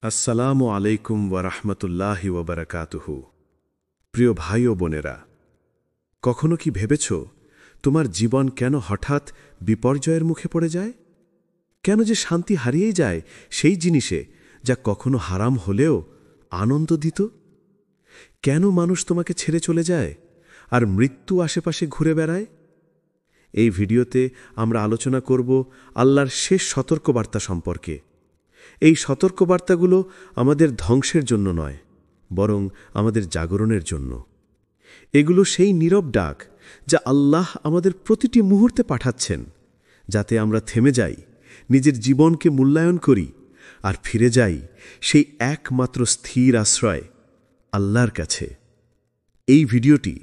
আসসালামু আলাইকুম ওয়ারাহমাতুল্লাহি ওয়াবারাকাতুহু। প্রিয় ভাই ও বোনেরা, কখনো কি ভেবেছ তোমার জীবন কেন হঠাৎ বিপর্যয়ের মুখে পড়ে যায়? কেন যে শান্তি হারিয়ে যায় সেই জিনিসে যা কখনো হারাম হলেও আনন্দ দিত? কেন মানুষ তোমাকে ছেড়ে চলে যায় আর মৃত্যু আশেপাশে ঘুরে বেড়ায়? এই ভিডিওতে আমরা আলোচনা করব আল্লাহর শেষ সতর্কবার্তা সম্পর্কে। এই সতর্কবার্তাগুলো আমাদের ধ্বংসের জন্য নয়, বরং আমাদের জাগরণের জন্য। এগুলো সেই নীরব ডাক যা আল্লাহ আমাদের প্রতিটি মুহূর্তে পাঠাচ্ছেন, যাতে আমরা থেমে যাই, নিজের জীবনকে মূল্যায়ন করি আর ফিরে যাই সেই একমাত্র স্থির আশ্রয় আল্লাহর কাছে। এই ভিডিওটি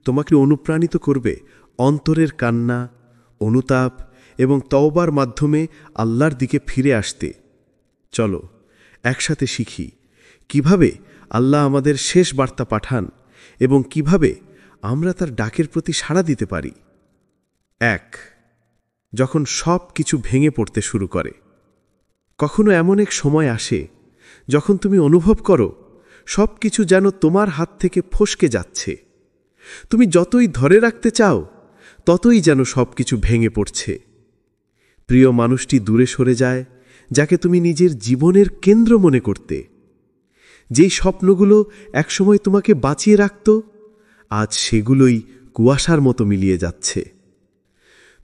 তোমাকে অনুপ্রাণিত করবে অন্তরের কান্না, অনুতাপ এবং তওবার মাধ্যমে আল্লাহর দিকে ফিরে আসতে। চলো একসাথে শিখি কিভাবে আল্লাহ আমাদের শেষ বার্তা পাঠান এবং কিভাবে আমরা তার ডাকের প্রতি সাড়া দিতে পারি। ১. যখন সব কিছু ভেঙে পড়তে শুরু করে। কখনো এমন এক সময় আসে যখন তুমি অনুভব করো সব কিছু যেন তোমার হাত থেকে ফসকে যাচ্ছে। তুমি যতই ধরে রাখতে চাও ততই যেন সব কিছু ভেঙে পড়ছে। প্রিয় মানুষটি দূরে সরে যায়, যাকে তুমি নিজের জীবনের কেন্দ্র মনে করতে। যেই স্বপ্নগুলো একসময় তোমাকে বাঁচিয়ে রাখত, আজ সেগুলোই কুয়াশার মতো মিলিয়ে যাচ্ছে।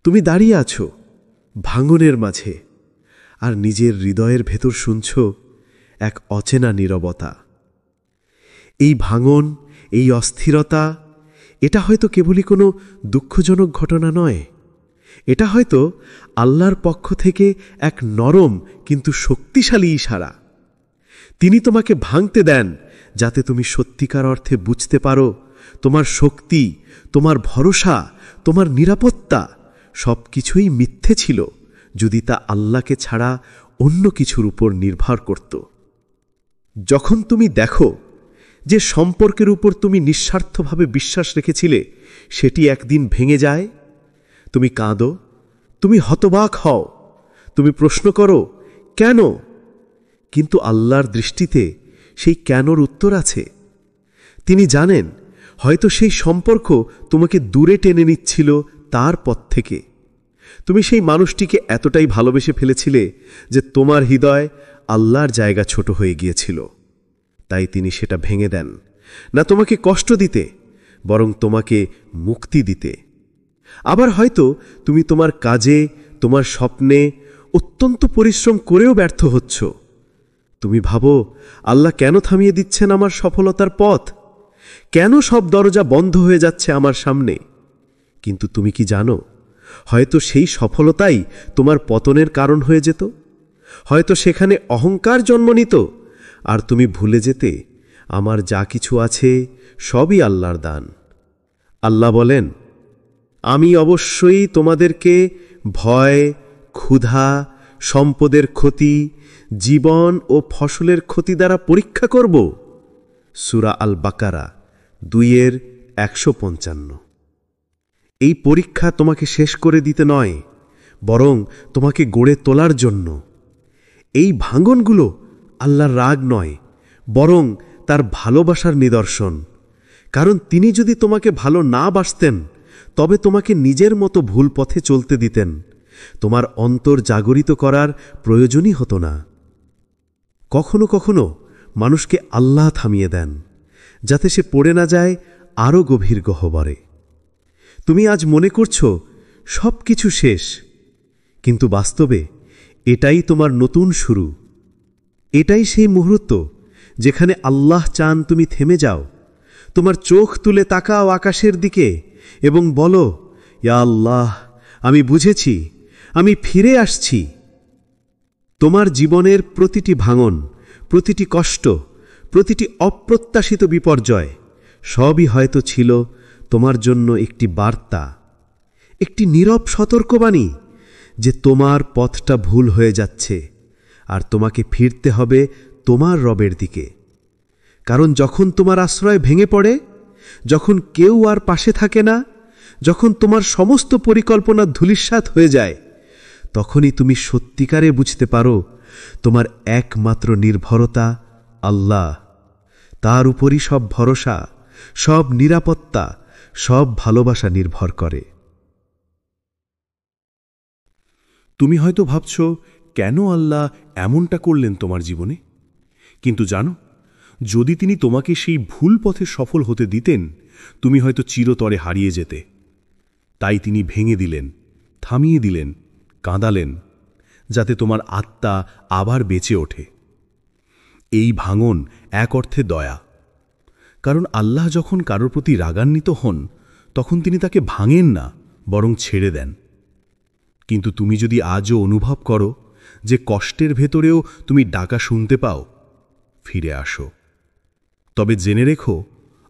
তুমি দাঁড়িয়ে আছো ভাঙনের মাঝে, আর নিজের হৃদয়ের ভেতর শুনছ এক অচেনা নীরবতা। এই ভাঙন, এই অস্থিরতা, এটা হয়তো কেবলই কোনো দুঃখজনক ঘটনা নয়। এটা হয়তো আল্লাহর পক্ষ থেকে এক নরম কিন্তু শক্তিশালী ইশারা। তিনি তোমাকে ভাঙতে দেন যাতে তুমি সত্যিকার অর্থে বুঝতে পারো তোমার শক্তি, তোমার ভরসা, তোমার নিরাপত্তা সবকিছুই মিথ্যে ছিল যদি তা আল্লাহকে ছাড়া অন্য কিছুর উপর নির্ভর করত। যখন তুমি দেখো যে সম্পর্কের উপর তুমি নিঃস্বার্থভাবে বিশ্বাস রেখেছিলে সেটি একদিন ভেঙে যায়, তুমি কাঁদো, তুমি হতবাক হও, তুমি প্রশ্ন করো কেন? কিন্তু আল্লাহর দৃষ্টিতে সেই কেনর উত্তর আছে। তিনি জানেন হয়তো সেই সম্পর্ক তোমাকে দূরে টেনে নিচ্ছিল তার পথ থেকে। তুমি সেই মানুষটিকে এতটাই ভালোবেসে ফেলেছিলে যে তোমার হৃদয় আল্লাহর জায়গা ছোট হয়ে গিয়েছিল। তাই তিনি সেটা ভেঙে দেন, না তোমাকে কষ্ট দিতে, বরং তোমাকে মুক্তি দিতে। আবার হয়তো তুমি তোমার কাজে, তোমার স্বপ্নে অত্যন্ত পরিশ্রম করেও ব্যর্থ হচ্ছ। তুমি ভাবো আল্লাহ কেন থামিয়ে দিচ্ছেন আমার সফলতার পথ? কেন সব দরজা বন্ধ হয়ে যাচ্ছে আমার সামনে? কিন্তু তুমি কি জানো, হয়তো সেই সফলতাই তোমার পতনের কারণ হয়ে যেত। হয়তো সেখানে অহংকার জন্ম নিত, আর তুমি ভুলে যেতে আমার যা কিছু আছে সবই আল্লাহর দান। আল্লাহ বলেন, আমি অবশ্যই তোমাদেরকে ভয়, ক্ষুধা, সম্পদের ক্ষতি, জীবন ও ফসলের ক্ষতি দ্বারা পরীক্ষা করব। সূরা আল বাকারা 2:155। এই পরীক্ষা তোমাকে শেষ করে দিতে নয়, বরং তোমাকে গড়ে তোলার জন্য। এই ভাঙনগুলো আল্লাহর রাগ নয়, বরং তার ভালোবাসার নিদর্শন। কারণ তিনি যদি তোমাকে ভালো না বাসতেন তবে তোমাকে নিজের মতো ভুল পথে চলতে দিতেন। তোমার অন্তর জাগরিত করার প্রয়োজনই হতো না। কখনো কখনো মানুষকে আল্লাহ থামিয়ে দেন যাতে সে পড়ে না যায় আরও গভীর গহ্বরে। তুমি আজ মনে করছো সব কিছু শেষ, কিন্তু বাস্তবে এটাই তোমার নতুন শুরু। এটাই সেই মুহূর্ত যেখানে আল্লাহ চান তুমি থেমে যাও, তোমার চোখ তুলে তাকাও আকাশের দিকে এবং বলো, ইয়া আল্লাহ, আমি বুঝেছি, আমি ফিরে আসছি। তোমার জীবনের প্রতিটি ভাঙন, প্রতিটি কষ্ট, প্রতিটি অপ্রত্যাশিত বিপর্যয় সবই হয়তো ছিল তোমার জন্য একটি বার্তা, একটি নীরব সতর্কবাণী যে তোমার পথটা ভুল হয়ে যাচ্ছে আর তোমাকে ফিরতে হবে তোমার রবের দিকে। কারণ যখন তোমার আশ্রয় ভেঙে পড়ে, যখন কেউ আর পাশে থাকে না, যখন তোমার সমস্ত পরিকল্পনা ধূলিসাৎ হয়ে যায়, তখনই তুমি সত্যিকারে বুঝতে পারো তোমার একমাত্র নির্ভরতা আল্লাহ। তার উপরই সব ভরসা, সব নিরাপত্তা, সব ভালোবাসা নির্ভর করে। তুমি হয়তো ভাবছ, কেন আল্লাহ এমনটা করলেন তোমার জীবনে? কিন্তু জানো, যদি তিনি তোমাকে সেই ভুল পথে সফল হতে দিতেন, তুমি হয়তো চিরতরে হারিয়ে যেতে। তাই তিনি ভেঙে দিলেন, থামিয়ে দিলেন, কাঁদালেন, যাতে তোমার আত্মা আবার বেঁচে ওঠে। এই ভাঙন এক অর্থে দয়া, কারণ আল্লাহ যখন কারোর প্রতি রাগান্বিত হন, তখন তিনি তাকে ভাঙেন না, বরং ছেড়ে দেন। কিন্তু তুমি যদি আজও অনুভব করো যে কষ্টের ভেতরেও তুমি ডাকা শুনতে পাও, ফিরে আসো। তবে জেনে রেখো,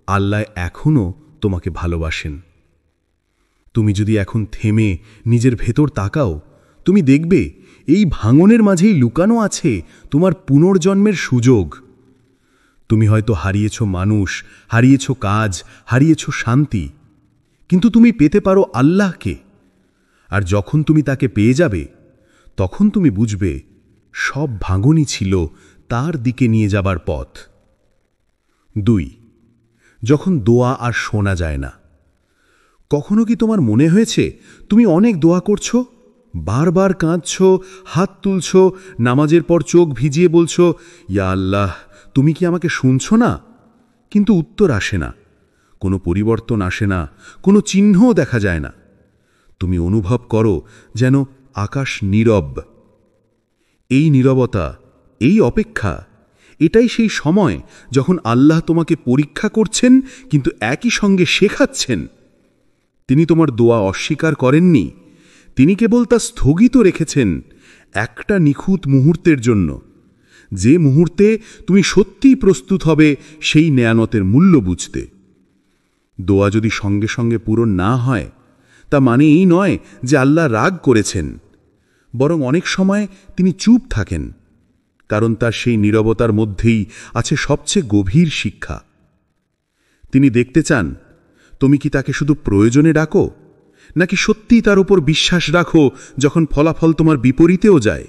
আল্লাহ এখনও তোমাকে ভালোবাসেন। তুমি যদি এখন থেমে নিজের ভেতর তাকাও, তুমি দেখবে এই ভাঙনের মাঝেই লুকানো আছে তোমার পুনর্জন্মের সুযোগ। তুমি হয়তো হারিয়েছ মানুষ, হারিয়েছ কাজ, হারিয়েছ শান্তি, কিন্তু তুমি পেতে পারো আল্লাহকে। আর যখন তুমি তাকে পেয়ে যাবে, তখন তুমি বুঝবে সব ভাঙনই ছিল তার দিকে নিয়ে যাবার পথ। 2. যখন দোয়া আর শোনা যায় না। কখনো কি তোমার মনে হয়েছে তুমি অনেক দোয়া করছো, বারবার কাঁদছ, হাত তুলছ, নামাজের পর চোখ ভিজিয়ে বলছ, ইয়া আল্লাহ, তুমি কি আমাকে শুনছো না? কিন্তু উত্তর আসে না, কোনো পরিবর্তন আসে না, কোনো চিহ্নও দেখা যায় না। তুমি অনুভব করো যেন আকাশ নীরব। এই নীরবতা, এই অপেক্ষা, এটাই সেই সময় যখন আল্লাহ তোমাকে পরীক্ষা করছেন, কিন্তু একই সঙ্গে শেখাচ্ছেন। তিনি তোমার দোয়া অস্বীকার করেননি, তিনি কেবল তা স্থগিত রেখেছেন একটা নিখুঁত মুহূর্তের জন্য, যে মুহূর্তে তুমি সত্যিই প্রস্তুত হবে সেই নেয়ামতের মূল্য বুঝতে। দোয়া যদি সঙ্গে সঙ্গে পূরণ না হয়, তা মানে এই নয় যে আল্লাহ রাগ করেছেন, বরং অনেক সময় তিনি চুপ থাকেন, কারণ তার সেই নীরবতার মধ্যেই আছে সবচেয়ে গভীর শিক্ষা। তিনি দেখতে চান তুমি কি তাকে শুধু প্রয়োজনে ডাকো, নাকি সত্যিই তার উপর বিশ্বাস রাখো যখন ফলাফল তোমার বিপরীতেও যায়।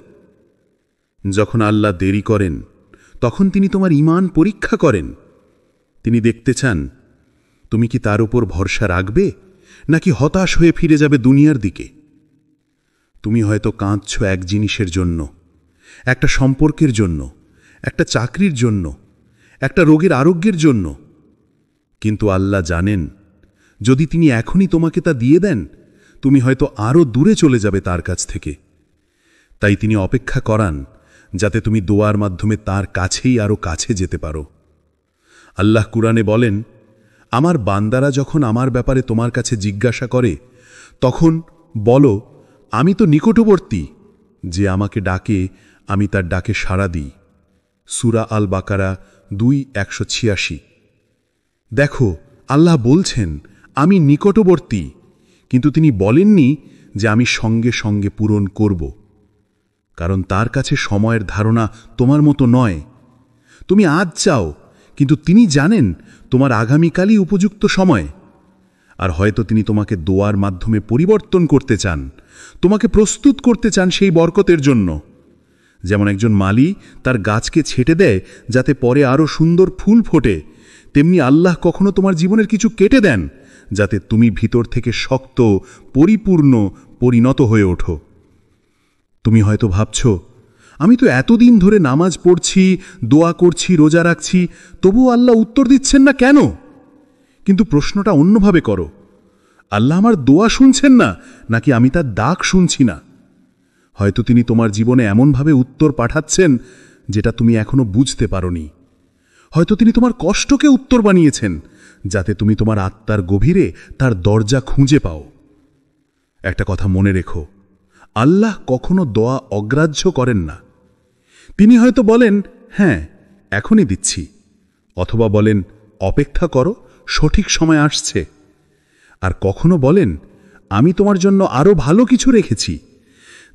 যখন আল্লাহ দেরি করেন, তখন তিনি তোমার ঈমান পরীক্ষা করেন। তিনি দেখতে চান তুমি কি তার উপর ভরসা রাখবে, নাকি হতাশ হয়ে ফিরে যাবে দুনিয়ার দিকে। তুমি হয়তো কাঁদছ এক জিনিসের জন্য, একটা সম্পর্কের জন্য, একটা চাকরির জন্য, একটা রোগের আরোগ্যের জন্য। কিন্তু আল্লাহ জানেন, যদি তিনি এখনই তোমাকে তা দিয়ে দেন, তুমি হয়তো আরও দূরে চলে যাবে তার কাছ থেকে। তাই তিনি অপেক্ষা করান, যাতে তুমি দোয়ার মাধ্যমে তার কাছেই আরও কাছে যেতে পারো। আল্লাহ কুরআনে বলেন, আমার বান্দারা যখন আমার ব্যাপারে তোমার কাছে জিজ্ঞাসা করে, তখন বলো, আমি তো নিকটবর্তী, যে আমাকে ডাকে আমি তার ডাকে সাড়া দিই। সূরা আল বাকারা 2:186। দেখো, আল্লাহ বলছেন আমি নিকটবর্তী, কিন্তু তিনি বলেননি যে আমি সঙ্গে সঙ্গে পূরণ করব, কারণ তার কাছে সময়ের ধারণা তোমার মতো নয়। তুমি আজ চাও, কিন্তু তিনি জানেন তোমার আগামীকালই উপযুক্ত সময়। আর হয়তো তিনি তোমাকে দোয়ার মাধ্যমে পরিবর্তন করতে চান, তোমাকে প্রস্তুত করতে চান সেই বরকতের জন্য। যেমন একজন মালি তার গাছকে ছেটে দেয় যাতে পরে আরও সুন্দর ফুল ফোটে, তেমনি আল্লাহ কখনো তোমার জীবনের কিছু কেটে দেন যাতে তুমি ভিতর থেকে শক্ত, পরিপূর্ণ, পরিণত হয়ে ওঠো। তুমি হয়তো ভাবছ, আমি তো এতদিন ধরে নামাজ পড়ছি, দোয়া করছি, রোজা রাখছি, তবুও আল্লাহ উত্তর দিচ্ছেন না কেন? কিন্তু প্রশ্নটা অন্যভাবে করো, আল্লাহ আমার দোয়া শুনছেন না, নাকি আমি তার ডাক শুনছি না? হয়তো তিনি তোমার জীবনে এমনভাবে উত্তর পাঠাচ্ছেন যেটা তুমি এখনো বুঝতে পারোনি। হয়তো তিনি তোমার কষ্টকে উত্তর বানিয়েছেন, যাতে তুমি তোমার আত্মার গভীরে তার দরজা খুঁজে পাও। একটা কথা মনে রেখো, আল্লাহ কখনো দোয়া অগ্রাহ্য করেন না। তিনি হয়তো বলেন, হ্যাঁ এখনই দিচ্ছি, অথবা বলেন, অপেক্ষা করো, সঠিক সময় আসছে। আর কখনো বলেন, আমি তোমার জন্য আরও ভালো কিছু রেখেছি।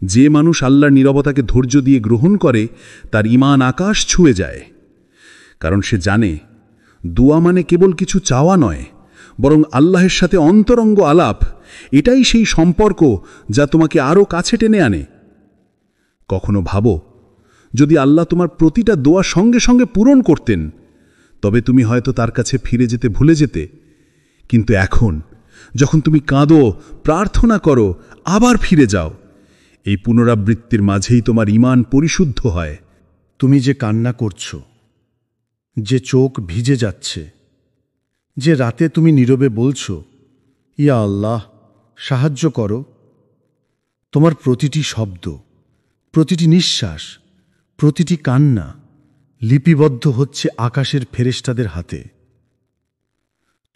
যে মানুষ আল্লাহর নীরবতাকে ধৈর্য দিয়ে গ্রহণ করে, তার ঈমান আকাশ ছুঁয়ে যায়। কারণ সে জানে, দোয়া মানে কেবল কিছু চাওয়া নয়, বরং আল্লাহের সাথে অন্তরঙ্গ আলাপ। এটাই সেই সম্পর্ক যা তোমাকে আরও কাছে টেনে আনে। কখনো ভাবো, যদি আল্লাহ তোমার প্রতিটা দোয়া সঙ্গে সঙ্গে পূরণ করতেন, তবে তুমি হয়তো তার কাছে ফিরে যেতে ভুলে যেতে। কিন্তু এখন যখন তুমি কাঁদো, প্রার্থনা করো, আবার ফিরে যাও, এই পুনরাবৃত্তির মাঝেই তোমার ঈমান পরিশুদ্ধ হয়। তুমি যে কান্না করছো, যে চোখ ভিজে যাচ্ছে, যে রাতে তুমি নীরবে বলছো, ইয়া আল্লাহ সাহায্য করো, তোমার প্রতিটি শব্দ, প্রতিটি নিঃশ্বাস, প্রতিটি কান্না লিপিবদ্ধ হচ্ছে আকাশের ফেরেশতাদের হাতে।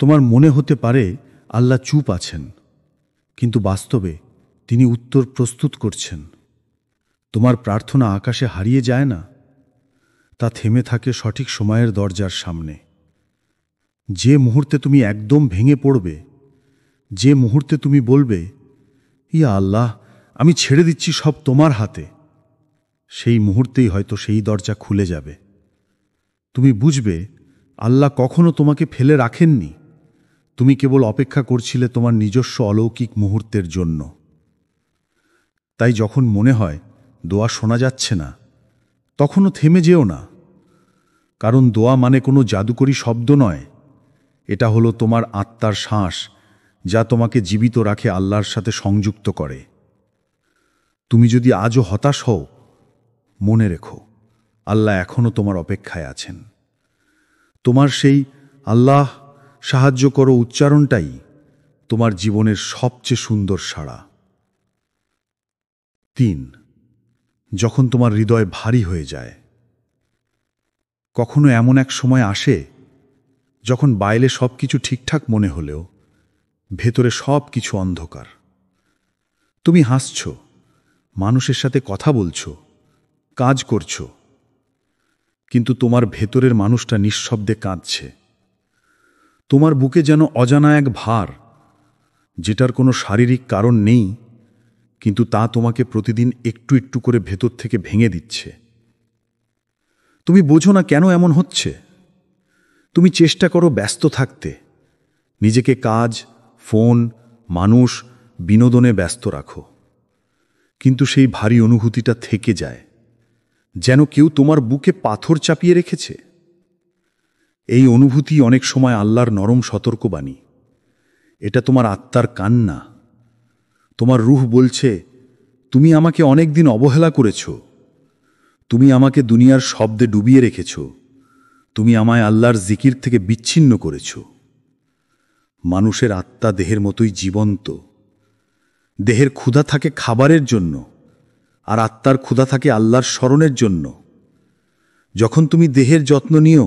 তোমার মনে হতে পারে আল্লাহ চুপ আছেন, কিন্তু বাস্তবে তিনি উত্তর প্রস্তুত করছেন। তোমার প্রার্থনা আকাশে হারিয়ে যায় না, তা থেমে থাকে সঠিক সময়ের দরজার সামনে। যে মুহূর্তে তুমি একদম ভেঙে পড়বে, যে মুহূর্তে তুমি বলবে, ইয়া আল্লাহ আমি ছেড়ে দিচ্ছি সব তোমার হাতে, সেই মুহূর্তেই হয়তো সেই দরজা খুলে যাবে। তুমি বুঝবে আল্লাহ কখনো তোমাকে ফেলে রাখেননি, তুমি কেবল অপেক্ষা করছিলে তোমার নিজস্ব অলৌকিক মুহূর্তের জন্য। তাই যখন মনে হয় দোয়া শোনা যাচ্ছে না, তখনও থেমে যেও না, কারণ দোয়া মানে কোনো জাদুকরী শব্দ নয়, এটা হলো তোমার আত্মার শ্বাস, যা তোমাকে জীবিত রাখে, আল্লাহর সাথে সংযুক্ত করে। তুমি যদি আজও হতাশ হও, মনে রেখো আল্লাহ এখনও তোমার অপেক্ষায় আছেন। তোমার সেই আল্লাহ সাহায্য করো উচ্চারণটাই তোমার জীবনের সবচেয়ে সুন্দর সাড়া। 3. যখন তোমার হৃদয় ভারী হয়ে যায়। কখনো এমন এক সময় আসে যখন বাইরে সব কিছু ঠিকঠাক মনে হলেও ভেতরে সব কিছু অন্ধকার। তুমি হাসছ, মানুষের সাথে কথা বলছো, কাজ করছো, কিন্তু তোমার ভেতরের মানুষটা নিঃশব্দে কাঁদছে। তোমার বুকে যেন অজানা এক ভার, যেটার কোনো শারীরিক কারণ নেই, কিন্তু তা তোমাকে প্রতিদিন একটু একটু করে ভেতর থেকে ভেঙে দিচ্ছে। তুমি বোঝো না কেন এমন হচ্ছে। তুমি চেষ্টা করো ব্যস্ত থাকতে, নিজেকে কাজ, ফোন, মানুষ, বিনোদনে ব্যস্ত রাখো, কিন্তু সেই ভারী অনুভূতিটা থেকে যায়, যেন কেউ তোমার বুকে পাথর চাপিয়ে রেখেছে। এই অনুভূতি অনেক সময় আল্লাহর নরম সতর্কবাণী। এটা তোমার আত্মার কান্না। তোমার রূহ বলছে, তুমি আমাকে অনেক দিন অবহেলা করেছ, তুমি আমাকে দুনিয়ার শব্দে ডুবিয়ে রেখেছ, তুমি আমায় আল্লাহর জিকির থেকে বিচ্ছিন্ন করেছ। মানুষের আত্মা দেহের মতোই জীবন্ত। দেহের ক্ষুধা থাকে খাবারের জন্য, আর আত্মার ক্ষুধা থাকে আল্লাহর স্মরণের জন্য। যখন তুমি দেহের যত্ন নিও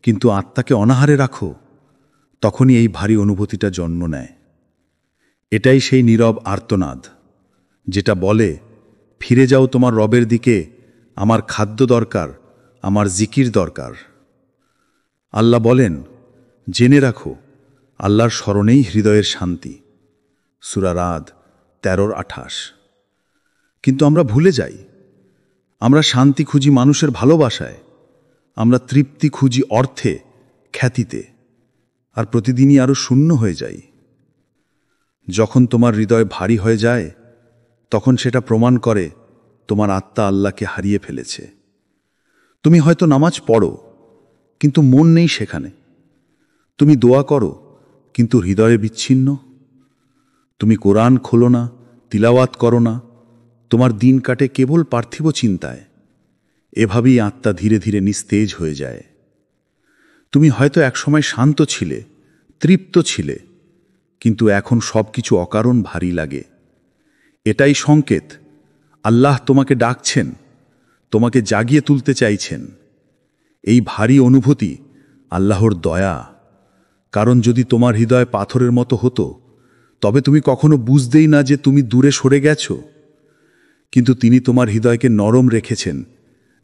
কিন্তু আত্মাকে অনাহারে রাখো, তখনই এই ভারী অনুভূতিটা জন্ম নেয়। এটাই সেই নীরব আর্তনাদ, যেটা বলে, ফিরে যাও তোমার রবের দিকে, আমার খাদ্য দরকার, আমার জিকির দরকার। আল্লাহ বলেন, জেনে রাখো আল্লাহর স্মরণেই হৃদয়ের শান্তি। সূরা রাদ 13-28। কিন্তু আমরা ভুলে যাই, আমরা শান্তি খুঁজি মানুষের ভালোবাসায়, আমরা তৃপ্তি খুঁজি অর্থে, খ্যাতিতে, আর প্রতিদিনই আরও শূন্য হয়ে যাই। যখন তোমার হৃদয় ভারী হয়ে যায়, তখন সেটা প্রমাণ করে তোমার আত্মা আল্লাহকে হারিয়ে ফেলেছে। তুমি হয়তো নামাজ পড়ো, কিন্তু মন নেই সেখানে। তুমি দোয়া করো, কিন্তু হৃদয়ে বিচ্ছিন্ন। তুমি কোরআন খোলো না, তিলাওয়াত করো না, তোমার দিন কাটে কেবল পার্থিব চিন্তায়। এভাবেই আত্মা ধীরে ধীরে নিস্তেজ হয়ে যায়। তুমি হয়তো একসময় শান্ত ছিলে, তৃপ্ত ছিলে, কিন্তু এখন সব কিছু অকারণ ভারী লাগে। এটাই সংকেত আল্লাহ তোমাকে ডাকছেন, তোমাকে জাগিয়ে তুলতে চাইছেন। এই ভারী অনুভূতি আল্লাহর দয়া, কারণ যদি তোমার হৃদয় পাথরের মতো হতো, তবে তুমি কখনো বুঝতেই না যে তুমি দূরে সরে গেছো। কিন্তু তিনি তোমার হৃদয়কে নরম রেখেছেন,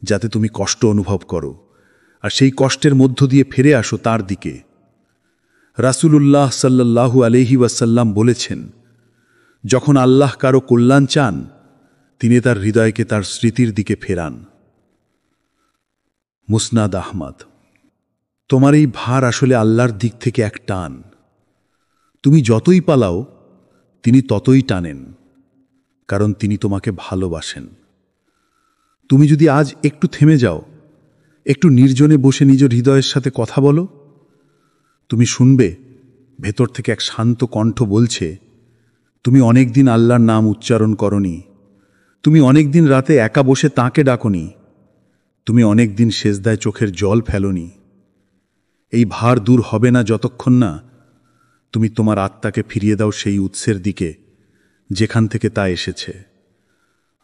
যাতে তুমি কষ্ট অনুভব করো, আর সেই কষ্টের মধ্য দিয়ে ফিরে আসো তার দিকে। রাসূলুল্লাহ সাল্লাল্লাহু আলাইহি ওয়াসাল্লাম বলেছেন, যখন আল্লাহ কারো কল্যাণ চান, তিনি তার হৃদয়কে তার স্মৃতির দিকে ফেরান। মুসনাদ আহমদ। তোমার এই ভার আসলে আল্লাহর দিক থেকে এক টান। তুমি যতই পালাও, তিনি ততই টানেন, কারণ তিনি তোমাকে ভালোবাসেন। তুমি যদি আজ একটু থেমে যাও, একটু নির্জনে বসে নিজ হৃদয়ের সাথে কথা বলো, তুমি শুনবে ভেতর থেকে এক শান্ত কণ্ঠ বলছে, তুমি অনেক দিন আল্লাহর নাম উচ্চারণ করনি, তুমি অনেক দিন রাতে একা বসে তাঁকে ডাকনি, তুমি অনেক দিন সেজদায় চোখের জল ফেলনি। এই ভার দূর হবে না যতক্ষণ না তুমি তোমার আত্মাকে ফিরিয়ে দাও সেই উৎসের দিকে যেখান থেকে তা এসেছে।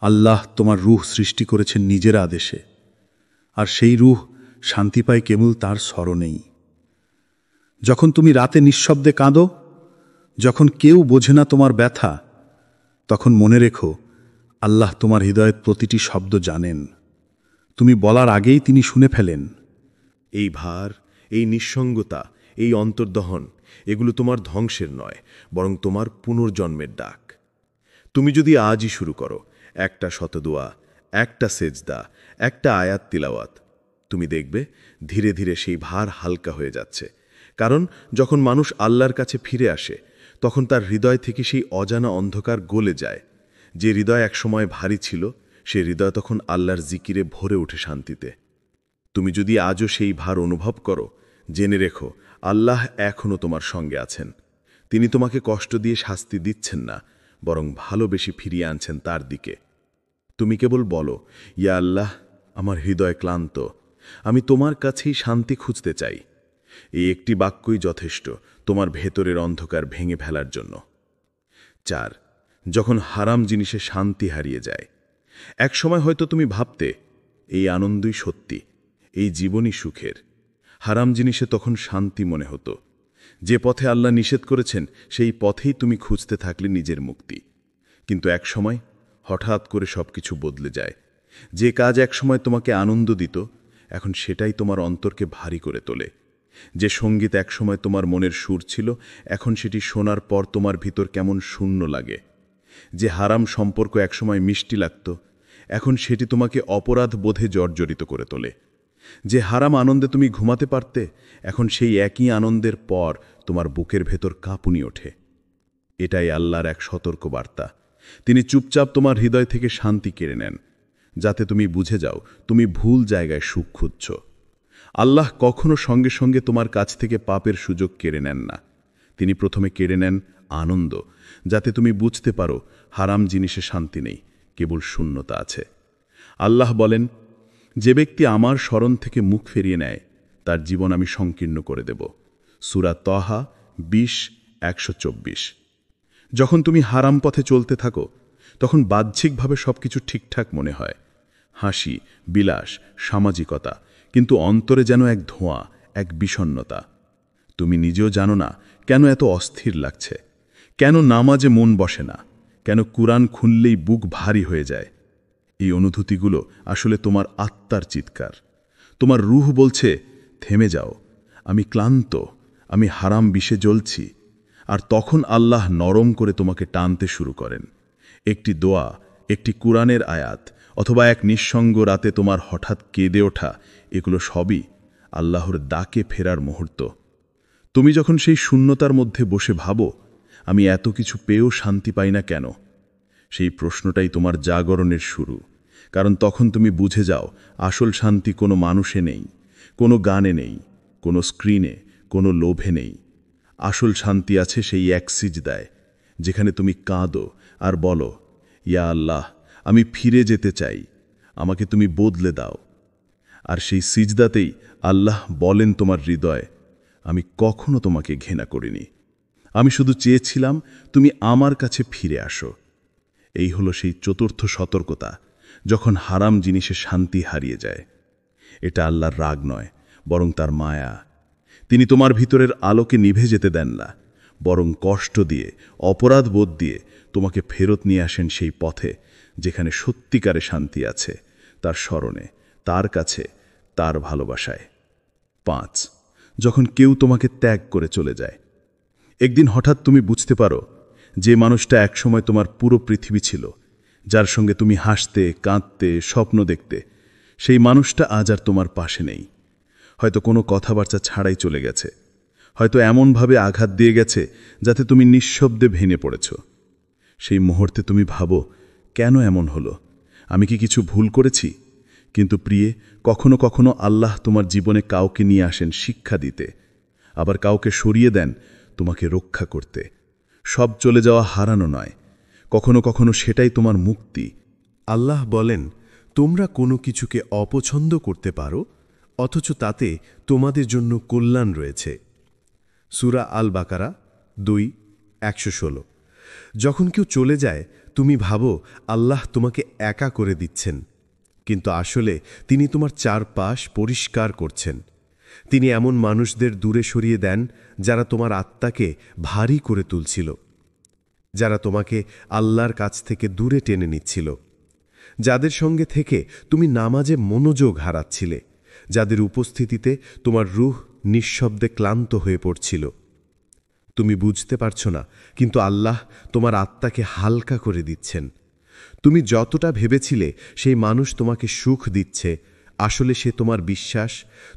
আল্লাহ তোমার রূহ সৃষ্টি করেছেন নিজের আদেশে, আর সেই রূহ শান্তি পায় কেবল তার স্মরণেই। যখন তুমি রাতে নিঃশব্দে কাঁদো, যখন কেউ বোঝে না তোমার ব্যথা, তখন মনে রেখো আল্লাহ তোমার হৃদয়ের প্রতিটি শব্দ জানেন। তুমি বলার আগেই তিনি শুনে ফেলেন। এই ভার, এই নিঃসঙ্গতা, এই অন্তর্দহন, এগুলো তোমার ধ্বংসের নয়, বরং তোমার পুনর্জন্মের ডাক। তুমি যদি আজই শুরু করো, একটা শতদোয়া, একটা সেজদা, একটা আয়াত তিলাওয়াত, তুমি দেখবে ধীরে ধীরে সেই ভার হালকা হয়ে যাচ্ছে। কারণ যখন মানুষ আল্লাহর কাছে ফিরে আসে, তখন তার হৃদয় থেকে সেই অজানা অন্ধকার গলে যায়। যে হৃদয় একসময় ভারী ছিল, সে হৃদয় তখন আল্লাহর জিকিরে ভরে ওঠে শান্তিতে। তুমি যদি আজও সেই ভার অনুভব করো, জেনে রেখো আল্লাহ এখনও তোমার সঙ্গে আছেন। তিনি তোমাকে কষ্ট দিয়ে শাস্তি দিচ্ছেন না, বরং ভালোবেসে ফিরিয়ে আনছেন তার দিকে। তুমি কেবল বলো, ইয়া আল্লাহ, আমার হৃদয় ক্লান্ত, আমি তোমার কাছেই শান্তি খুঁজতে চাই। এই একটি বাক্যই যথেষ্ট তোমার ভেতরের অন্ধকার ভেঙে ফেলার জন্য। 4. যখন হারাম জিনিসে শান্তি হারিয়ে যায়। এক সময় হয়তো তুমি ভাবতে, এই আনন্দই সত্যি, এই জীবনই সুখের। হারাম জিনিসে তখন শান্তি মনে হতো। যে পথে আল্লাহ নিষেধ করেছেন, সেই পথেই তুমি খুঁজতে থাকলে নিজের মুক্তি। কিন্তু এক সময় হঠাৎ করে সবকিছু বদলে যায়। যে কাজ একসময় তোমাকে আনন্দ দিত, এখন সেটাই তোমার অন্তরকে ভারী করে তোলে। যে সঙ্গীত একসময় তোমার মনের সুর ছিল, এখন সেটি শোনার পর তোমার ভিতর কেমন শূন্য লাগে। যে হারাম সম্পর্ক একসময় মিষ্টি লাগত, এখন সেটি তোমাকে অপরাধ বোধে জর্জরিত করে তোলে। যে হারাম আনন্দে তুমি ঘুমাতে পারতে, এখন সেই একই আনন্দের পর তোমার বুকের ভেতর কাঁপুনি ওঠে। এটাই আল্লাহর এক সতর্ক বার্তা। তিনি চুপচাপ তোমার হৃদয় থেকে শান্তি কেড়ে নেন, যাতে তুমি বুঝে যাও তুমি ভুল জায়গায় সুখ খুঁজছ। আল্লাহ কখনো সঙ্গে সঙ্গে তোমার কাছ থেকে পাপের সুযোগ কেড়ে নেন না। তিনি প্রথমে কেড়ে নেন আনন্দ, যাতে তুমি বুঝতে পারো হারাম জিনিসে শান্তি নেই, কেবল শূন্যতা আছে। আল্লাহ বলেন, যে ব্যক্তি আমার স্মরণ থেকে মুখ ফিরিয়ে নেয়, তার জীবন আমি সংকীর্ণ করে দেব। সূরা তহা 20:124। যখন তুমি হারাম পথে চলতে থাকো, তখন বাহ্যিকভাবে সবকিছু ঠিকঠাক মনে হয়, হাসি, বিলাস, সামাজিকতা, কিন্তু অন্তরে যেন এক ধোঁয়া, এক বিষণ্ণতা। তুমি নিজেও জানো না কেন এত অস্থির লাগছে, কেন নামাজে মন বসে না, কেন কুরআন খুললেই বুক ভারী হয়ে যায়। এই অনুভূতিগুলো আসলে তোমার আত্মার চিৎকার। তোমার রূহ বলছে, থেমে যাও, আমি ক্লান্ত, আমি হারাম বিষে জ্বলছি। আর তখন আল্লাহ নরম করে তোমাকে টানতে শুরু করেন। একটি দোয়া, একটি কুরআনের আয়াত, অথবা এক নিঃসঙ্গ রাতে তোমার হঠাৎ কেঁদে ওঠা, এগুলো সবই আল্লাহর ডাকে ফেরার মুহূর্ত। তুমি যখন সেই শূন্যতার মধ্যে বসে ভাবো, আমি এত কিছু পেয়েও শান্তি পাই না কেন, সেই প্রশ্নটাই তোমার জাগরণের শুরু। কারণ তখন তুমি বুঝে যাও আসল শান্তি কোনো মানুষে নেই, কোনো গানে নেই, কোনো স্ক্রিনে, কোনো লোভে নেই। আসল শান্তি আছে সেই এক সিজদায়, যেখানে তুমি কাঁদো আর বলো, ইয়া আল্লাহ, আমি ফিরে যেতে চাই, আমাকে তুমি বদলে দাও। আর সেই সিজদাতেই আল্লাহ বলেন তোমার হৃদয়, আমি কখনো তোমাকে ঘৃণা করিনি, আমি শুধু চেয়েছিলাম তুমি আমার কাছে ফিরে আসো। এই হলো সেই চতুর্থ সতর্কতা, যখন হারাম জিনিসে শান্তি হারিয়ে যায়। এটা আল্লাহর রাগ নয়, বরং তার মায়া। তিনি তোমার ভিতরের আলোকে নিভে যেতে দেন না, বরং কষ্ট দিয়ে, অপরাধ বোধ দিয়ে তোমাকে ফেরত নিয়ে আসেন সেই পথে, যেখানে সত্যিকারে শান্তি আছে, তার স্মরণে, তার কাছে, তার ভালোবাসায়। 5. যখন কেউ তোমাকে ত্যাগ করে চলে যায়। একদিন হঠাৎ তুমি বুঝতে পারো, যে মানুষটা একসময় তোমার পুরো পৃথিবী ছিল, যার সঙ্গে তুমি হাসতে, কাঁদতে, স্বপ্ন দেখতে, সেই মানুষটা আজ আর তোমার পাশে নেই। হয়তো কোনো কথাবার্তা ছাড়াই চলে গেছে, হয়তো এমনভাবে আঘাত দিয়ে গেছে যাতে তুমি নিঃশব্দে ভেঙে পড়েছ। সেই মুহূর্তে তুমি ভাবো, কেন এমন হলো? আমি কি কিছু ভুল করেছি? কিন্তু প্রিয়ে, কখনো কখনো আল্লাহ তোমার জীবনে কাউকে নিয়ে আসেন শিক্ষা দিতে, আবার কাউকে সরিয়ে দেন তোমাকে রক্ষা করতে। সব চলে যাওয়া হারানো নয়, কখনো কখনো সেটাই তোমার মুক্তি। আল্লাহ বলেন, তোমরা কোনো কিছুকে অপছন্দ করতে পারো, অথচ তাতে তোমাদের জন্য কল্যাণ রয়েছে। সূরা আল বাকারা 2:116। যখন কেউ চলে যায়, তুমি ভাবো আল্লাহ তোমাকে একা করে দিচ্ছেন, কিন্তু আসলে তিনি তোমার চারপাশ পরিষ্কার করছেন। তিনি এমন মানুষদের দূরে সরিয়ে দেন যারা তোমার আত্মাকে ভারী করে তুলছিল, যারা তোমাকে আল্লাহর কাছ থেকে দূরে টেনে নিচ্ছিল, যাদের সঙ্গে থেকে তুমি নামাজে মনোযোগ হারাচ্ছিলে, যাদের উপস্থিতিতে তোমার রূহ নিঃশব্দে ক্লান্ত হয়ে পড়ছিল। তুমি বুঝতে পারছো না, কিন্তু আল্লাহ তোমার আত্মাকে হালকা করে দিচ্ছেন। তুমি যতটা ভেবেছিলে সেই মানুষ তোমাকে সুখ দিচ্ছে, আসলে সে তোমার বিশ্বাস,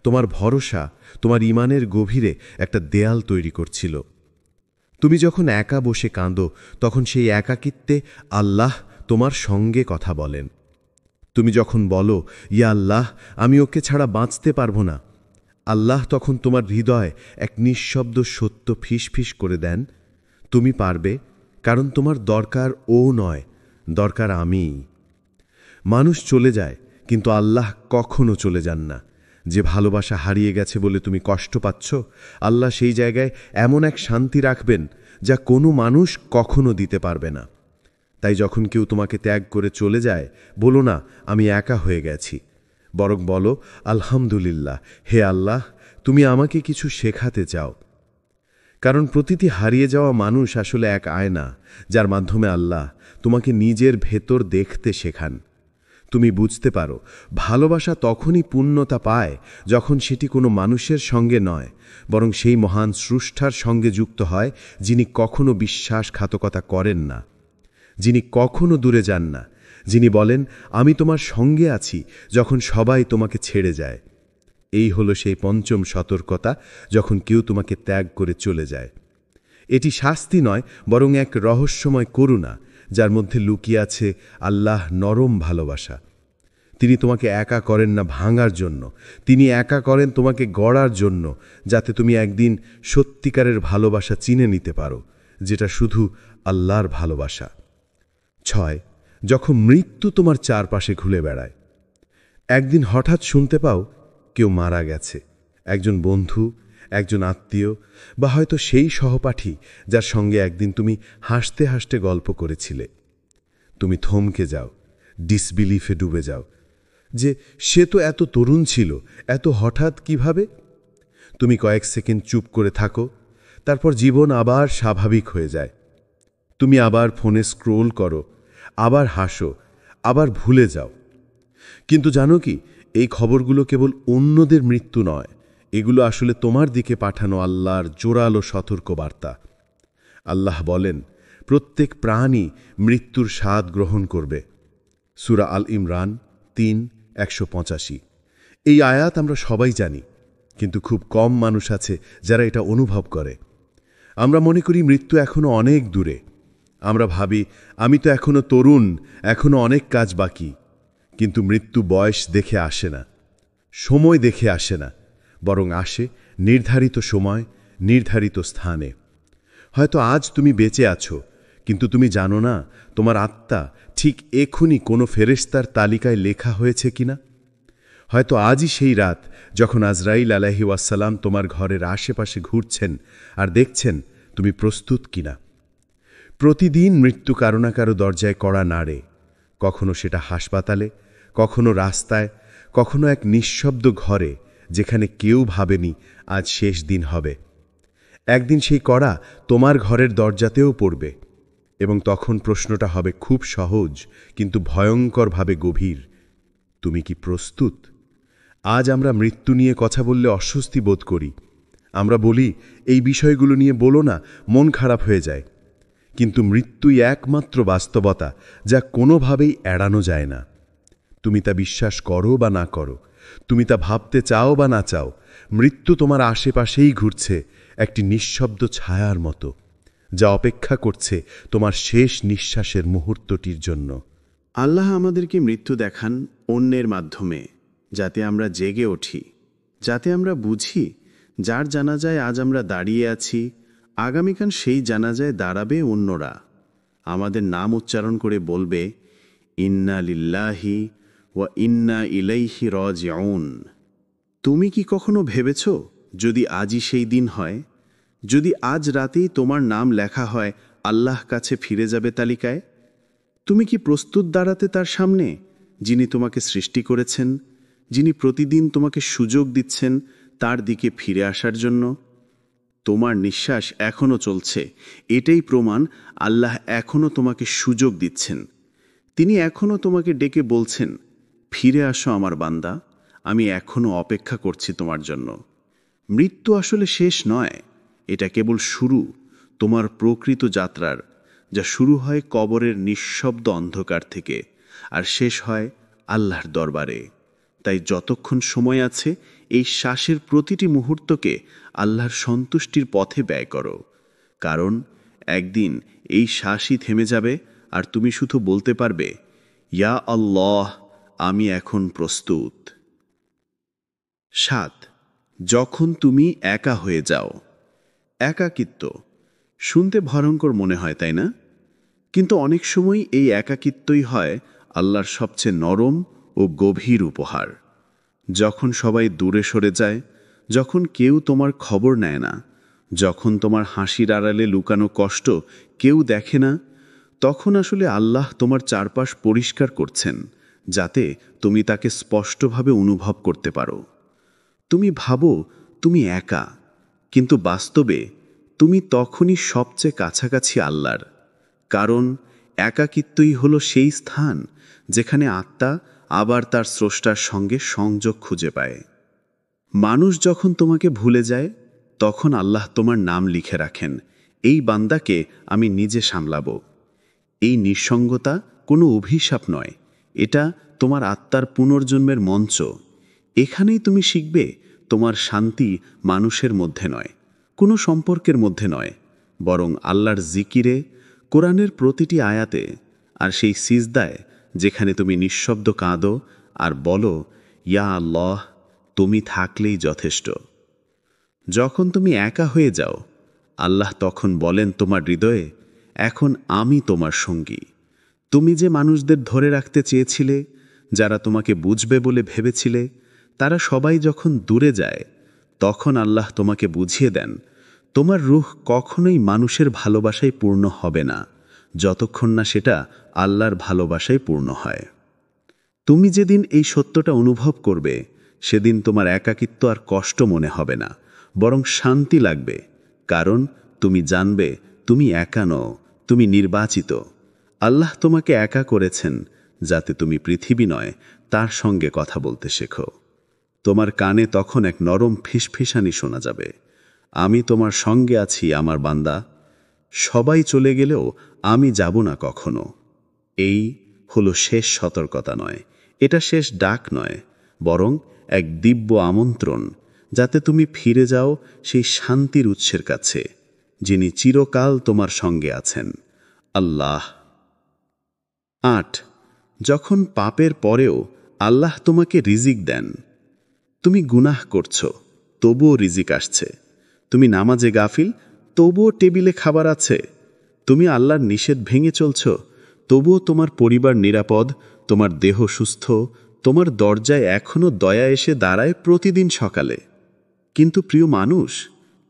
তোমার ভরসা, তোমার ঈমানের গভীরে একটা দেয়াল তৈরি করছিল। তুমি যখন একা বসে কাঁদো, তখন সেই একাকিত্বে আল্লাহ তোমার সঙ্গে কথা বলেন। তুমি যখন বলো, ইয়া আল্লাহ, আমি ওকে ছাড়া বাঁচতে পারবো না, আল্লাহ তখন তোমার হৃদয় এক নিঃশব্দ সত্য ফিসফিস করে দেন, তুমি পারবে, কারণ তোমার দরকার ও নয়, দরকার আমিই। মানুষ চলে যায়, কিন্তু আল্লাহ কখনো চলে যান না। যে ভালোবাসা হারিয়ে গেছে বলে তুমি কষ্ট পাচ্ছ, আল্লাহ সেই জায়গায় এমন এক শান্তি রাখবেন যা কোনো মানুষ কখনো দিতে পারবে না। তাই যখন কেউ তোমাকে ত্যাগ করে চলে যায়, বলো না আমি একা হয়ে গেছি, বরং বলো, আলহামদুলিল্লাহ, হে আল্লাহ, তুমি আমাকে কিছু শেখাতে চাও। কারণ প্রতিটি হারিয়ে যাওয়া মানুষ আসলে এক আয়না, যার মাধ্যমে আল্লাহ তোমাকে নিজের ভেতর দেখতে শেখান। তুমি বুঝতে পারো, ভালোবাসা তখনই পূর্ণতা পায় যখন সেটি কোনো মানুষের সঙ্গে নয়, বরং সেই মহান স্রষ্টার সঙ্গে যুক্ত হয়, যিনি কখনো বিশ্বাসঘাতকতা করেন না, যিনি কখনো দূরে যান না, যিনি বলেন, আমি তোমার সঙ্গে আছি যখন সবাই তোমাকে ছেড়ে যায়। এই হলো সেই পঞ্চম সতর্কতা, যখন কেউ তোমাকে ত্যাগ করে চলে যায়। এটি শাস্তি নয়, বরং এক রহস্যময় করুণা, যার মধ্যে লুকিয়ে আছে আল্লাহ নরম ভালোবাসা। তিনি তোমাকে একা করেন না ভাঙার জন্য, তিনি একা করেন তোমাকে গড়ার জন্য, যাতে তুমি একদিন সত্যিকারের ভালোবাসা চিনে নিতে পারো, যেটা শুধু আল্লাহর ভালোবাসা। 6. যখন মৃত্যু তোমার চারপাশে ঘুরে বেড়ায়। একদিন হঠাৎ শুনতে পাও কেউ মারা গেছে, একজন বন্ধু, একজন আত্মীয়, বা হয়তো সেই সহপাঠী যার সঙ্গে একদিন তুমি হাসতে হাসতে গল্প করেছিলে। তুমি থমকে যাও, ডিসবিলিফে ডুবে যাও, যে সে তো এত তরুণ ছিল, এত হঠাৎ কিভাবে? তুমি কয়েক সেকেন্ড চুপ করে থাকো, তারপর জীবন আবার স্বাভাবিক হয়ে যায়। তুমি আবার ফোনে স্ক্রোল করো, আবার হাসো, আবার ভুলে যাও। কিন্তু জানো কি, এই খবরগুলো কেবল অন্যদের মৃত্যু নয়, এগুলো আসলে তোমার দিকে পাঠানো আল্লাহর জোরালো সতর্কবার্তা। আল্লাহ বলেন, প্রত্যেক প্রাণী মৃত্যুর স্বাদ গ্রহণ করবে। সূরা আল ইমরান 3:185। এই আয়াত আমরা সবাই জানি, কিন্তু খুব কম মানুষ আছে যারা এটা অনুভব করে। আমরা মনে করি মৃত্যু এখনো অনেক দূরে। আমরা ভাবি, আমি তো এখনো তরুণ, এখনো অনেক কাজ বাকি। কিন্তু মৃত্যু বয়স দেখে আসে না, সময় দেখে আসে না, বরং আসে নির্ধারিত সময়, নির্ধারিত স্থানে। হয়তো আজ তুমি বেঁচে আছো, কিন্তু তুমি জানো না তোমার আত্মা ঠিক এখনই কোনো ফেরেশতার তালিকায় লেখা হয়েছে কিনা। হয়তো আজই সেই রাত যখন আজরাইল আলাইহিস সালাম তোমার ঘরের আশেপাশে ঘুরছেন আর দেখছেন তুমি প্রস্তুত কিনা। প্রতিদিন মৃত্যু কারো না কারো দরজায় কড়া নাড়ে, কখনো সেটা হাসপাতালে, কখনো রাস্তায়, কখনো এক নিঃশব্দ ঘরে, যেখানে কেউ ভাবেনি আজ শেষ দিন হবে। একদিন সেই কড়া তোমার ঘরের দরজাতেও পড়বে, এবং তখন প্রশ্নটা হবে খুব সহজ কিন্তু ভয়ঙ্করভাবে গভীর, তুমি কি প্রস্তুত? আজ আমরা মৃত্যু নিয়ে কথা বললে অস্বস্তি বোধ করি। আমরা বলি, এই বিষয়গুলো নিয়ে বলো না, মন খারাপ হয়ে যায়। কিন্তু মৃত্যুই একমাত্র বাস্তবতা যা কোনোভাবেই এড়ানো যায় না। তুমি তা বিশ্বাস করো বা না করো, তুমি তা ভাবতে চাও বা না চাও, মৃত্যু তোমার আশেপাশেই ঘুরছে, একটি নিঃশব্দ ছায়ার মতো, যা অপেক্ষা করছে তোমার শেষ নিঃশ্বাসের মুহূর্তটির জন্য। আল্লাহ আমাদেরকে মৃত্যু দেখান অন্যের মাধ্যমে, যাতে আমরা জেগে উঠি, যাতে আমরা বুঝি যার জানাজায় আজ আমরা দাঁড়িয়ে আছি, আগামীকাল সেই জানাজায় দাঁড়াবে অন্যরা। আমাদের নাম উচ্চারণ করে বলবে, ইন্না লিল্লাহি ওয়া ইন্না ইলাইহি রাজিউন। তুমি কি কখনো ভেবেছ, যদি আজই সেই দিন হয়, যদি আজ রাতেই তোমার নাম লেখা হয় আল্লাহ কাছে ফিরে যাবে তালিকায়? তুমি কি প্রস্তুত দাঁড়াতে তার সামনে, যিনি তোমাকে সৃষ্টি করেছেন, যিনি প্রতিদিন তোমাকে সুযোগ দিচ্ছেন তার দিকে ফিরে আসার জন্য? তোমার নিঃশ্বাস এখনও চলছে, এটাই প্রমাণ আল্লাহ এখনও তোমাকে সুযোগ দিচ্ছেন। তিনি এখনও তোমাকে ডেকে বলছেন, ফিরে আসো আমার বান্দা, আমি এখনও অপেক্ষা করছি তোমার জন্য। মৃত্যু আসলে শেষ নয়, এটা কেবল শুরু তোমার প্রকৃত যাত্রার, যা শুরু হয় কবরের নিঃশব্দ অন্ধকার থেকে আর শেষ হয় আল্লাহর দরবারে। তাই যতক্ষণ সময় আছে এই শ্বাসের প্রতিটি মুহূর্তকে আল্লাহর সন্তুষ্টির পথে ব্যয় করো, কারণ একদিন এই শ্বাসই থেমে যাবে আর তুমি শুধু বলতে পারবে, ইয়া আল্লাহ, আমি এখন প্রস্তুত। 7. যখন তুমি একা হয়ে যাও। একাকিত্ব শুনতে ভয়ঙ্কর মনে হয়, তাই না? কিন্তু অনেক সময় এই একাকিত্বই হয় আল্লাহর সবচেয়ে নরম ও গভীর উপহার। যখন সবাই দূরে সরে যায়, যখন কেউ তোমার খবর নেয় না, যখন তোমার হাসির আড়ালে লুকানো কষ্ট কেউ দেখে না, তখন আসলে আল্লাহ তোমার চারপাশ পরিষ্কার করছেন, যাতে তুমি তাকে স্পষ্টভাবে অনুভব করতে পারো। তুমি ভাবো তুমি একা, কিন্তু বাস্তবে তুমি তখনই সবচেয়ে কাছাকাছি আল্লাহর। কারণ একাকিত্বই হলো সেই স্থান যেখানে আত্মা আবার তার স্রষ্টার সঙ্গে সংযোগ খুঁজে পায়। মানুষ যখন তোমাকে ভুলে যায়, তখন আল্লাহ তোমার নাম লিখে রাখেন, এই বান্দাকে আমি নিজে সামলাবো। এই নিঃসঙ্গতা কোনো অভিশাপ নয়, এটা তোমার আত্মার পুনর্জন্মের মঞ্চ। এখানেই তুমি শিখবে তোমার শান্তি মানুষের মধ্যে নয়, কোনো সম্পর্কের মধ্যে নয়, বরং আল্লাহর জিকিরে, কোরআনের প্রতিটি আয়াতে, আর সেই সিজদায় যেখানে তুমি নিঃশব্দ কাঁদো আর বলো, ইয়া আল্লাহ, তুমি থাকলেই যথেষ্ট। যখন তুমি একা হয়ে যাও, আল্লাহ তখন বলেন তোমার হৃদয়ে, এখন আমি তোমার সঙ্গী। তুমি যে মানুষদের ধরে রাখতে চেয়েছিলে, যারা তোমাকে বুঝবে বলে ভেবেছিলে, তারা সবাই যখন দূরে যায়, তখন আল্লাহ তোমাকে বুঝিয়ে দেন, তোমার রূহ কখনোই মানুষের ভালোবাসায় পূর্ণ হবে না, যতক্ষণ না সেটা আল্লাহর ভালোবাসায় পূর্ণ হয়। তুমি যেদিন এই সত্যটা অনুভব করবে, সেদিন তোমার একাকিত্ব আর কষ্ট মনে হবে না, বরং শান্তি লাগবে। কারণ তুমি জানবে তুমি একা নও, তুমি নির্বাচিত। আল্লাহ তোমাকে একা করেছেন যাতে তুমি পৃথিবী নয়, তার সঙ্গে কথা বলতে শেখো। তোমার কানে তখন এক নরম ফিসফিসানি শোনা যাবে, আমি তোমার সঙ্গে আছি আমার বান্দা, সবাই চলে গেলেও আমি যাব না কখনো। এই হলো শেষ সতর্কতা নয়, এটা শেষ ডাক নয়, বরং এক দিব্য আমন্ত্রণ, যাতে তুমি ফিরে যাও সেই শান্তির উৎসের কাছে, যিনি চিরকাল তোমার সঙ্গে আছেন, আল্লাহ। 8. যখন পাপের পরেও আল্লাহ তোমাকে রিজিক দেন। তুমি গুনাহ করছো, তবুও রিজিক আসছে। তুমি নামাজে গাফিল, তবুও টেবিলে খাবার আছে। তুমি আল্লাহর নিষেধ ভেঙে চলছ, তবুও তোমার পরিবার নিরাপদ, তোমার দেহ সুস্থ, তোমার দরজায় এখনও দয়া এসে দাঁড়ায় প্রতিদিন সকালে। কিন্তু প্রিয় মানুষ,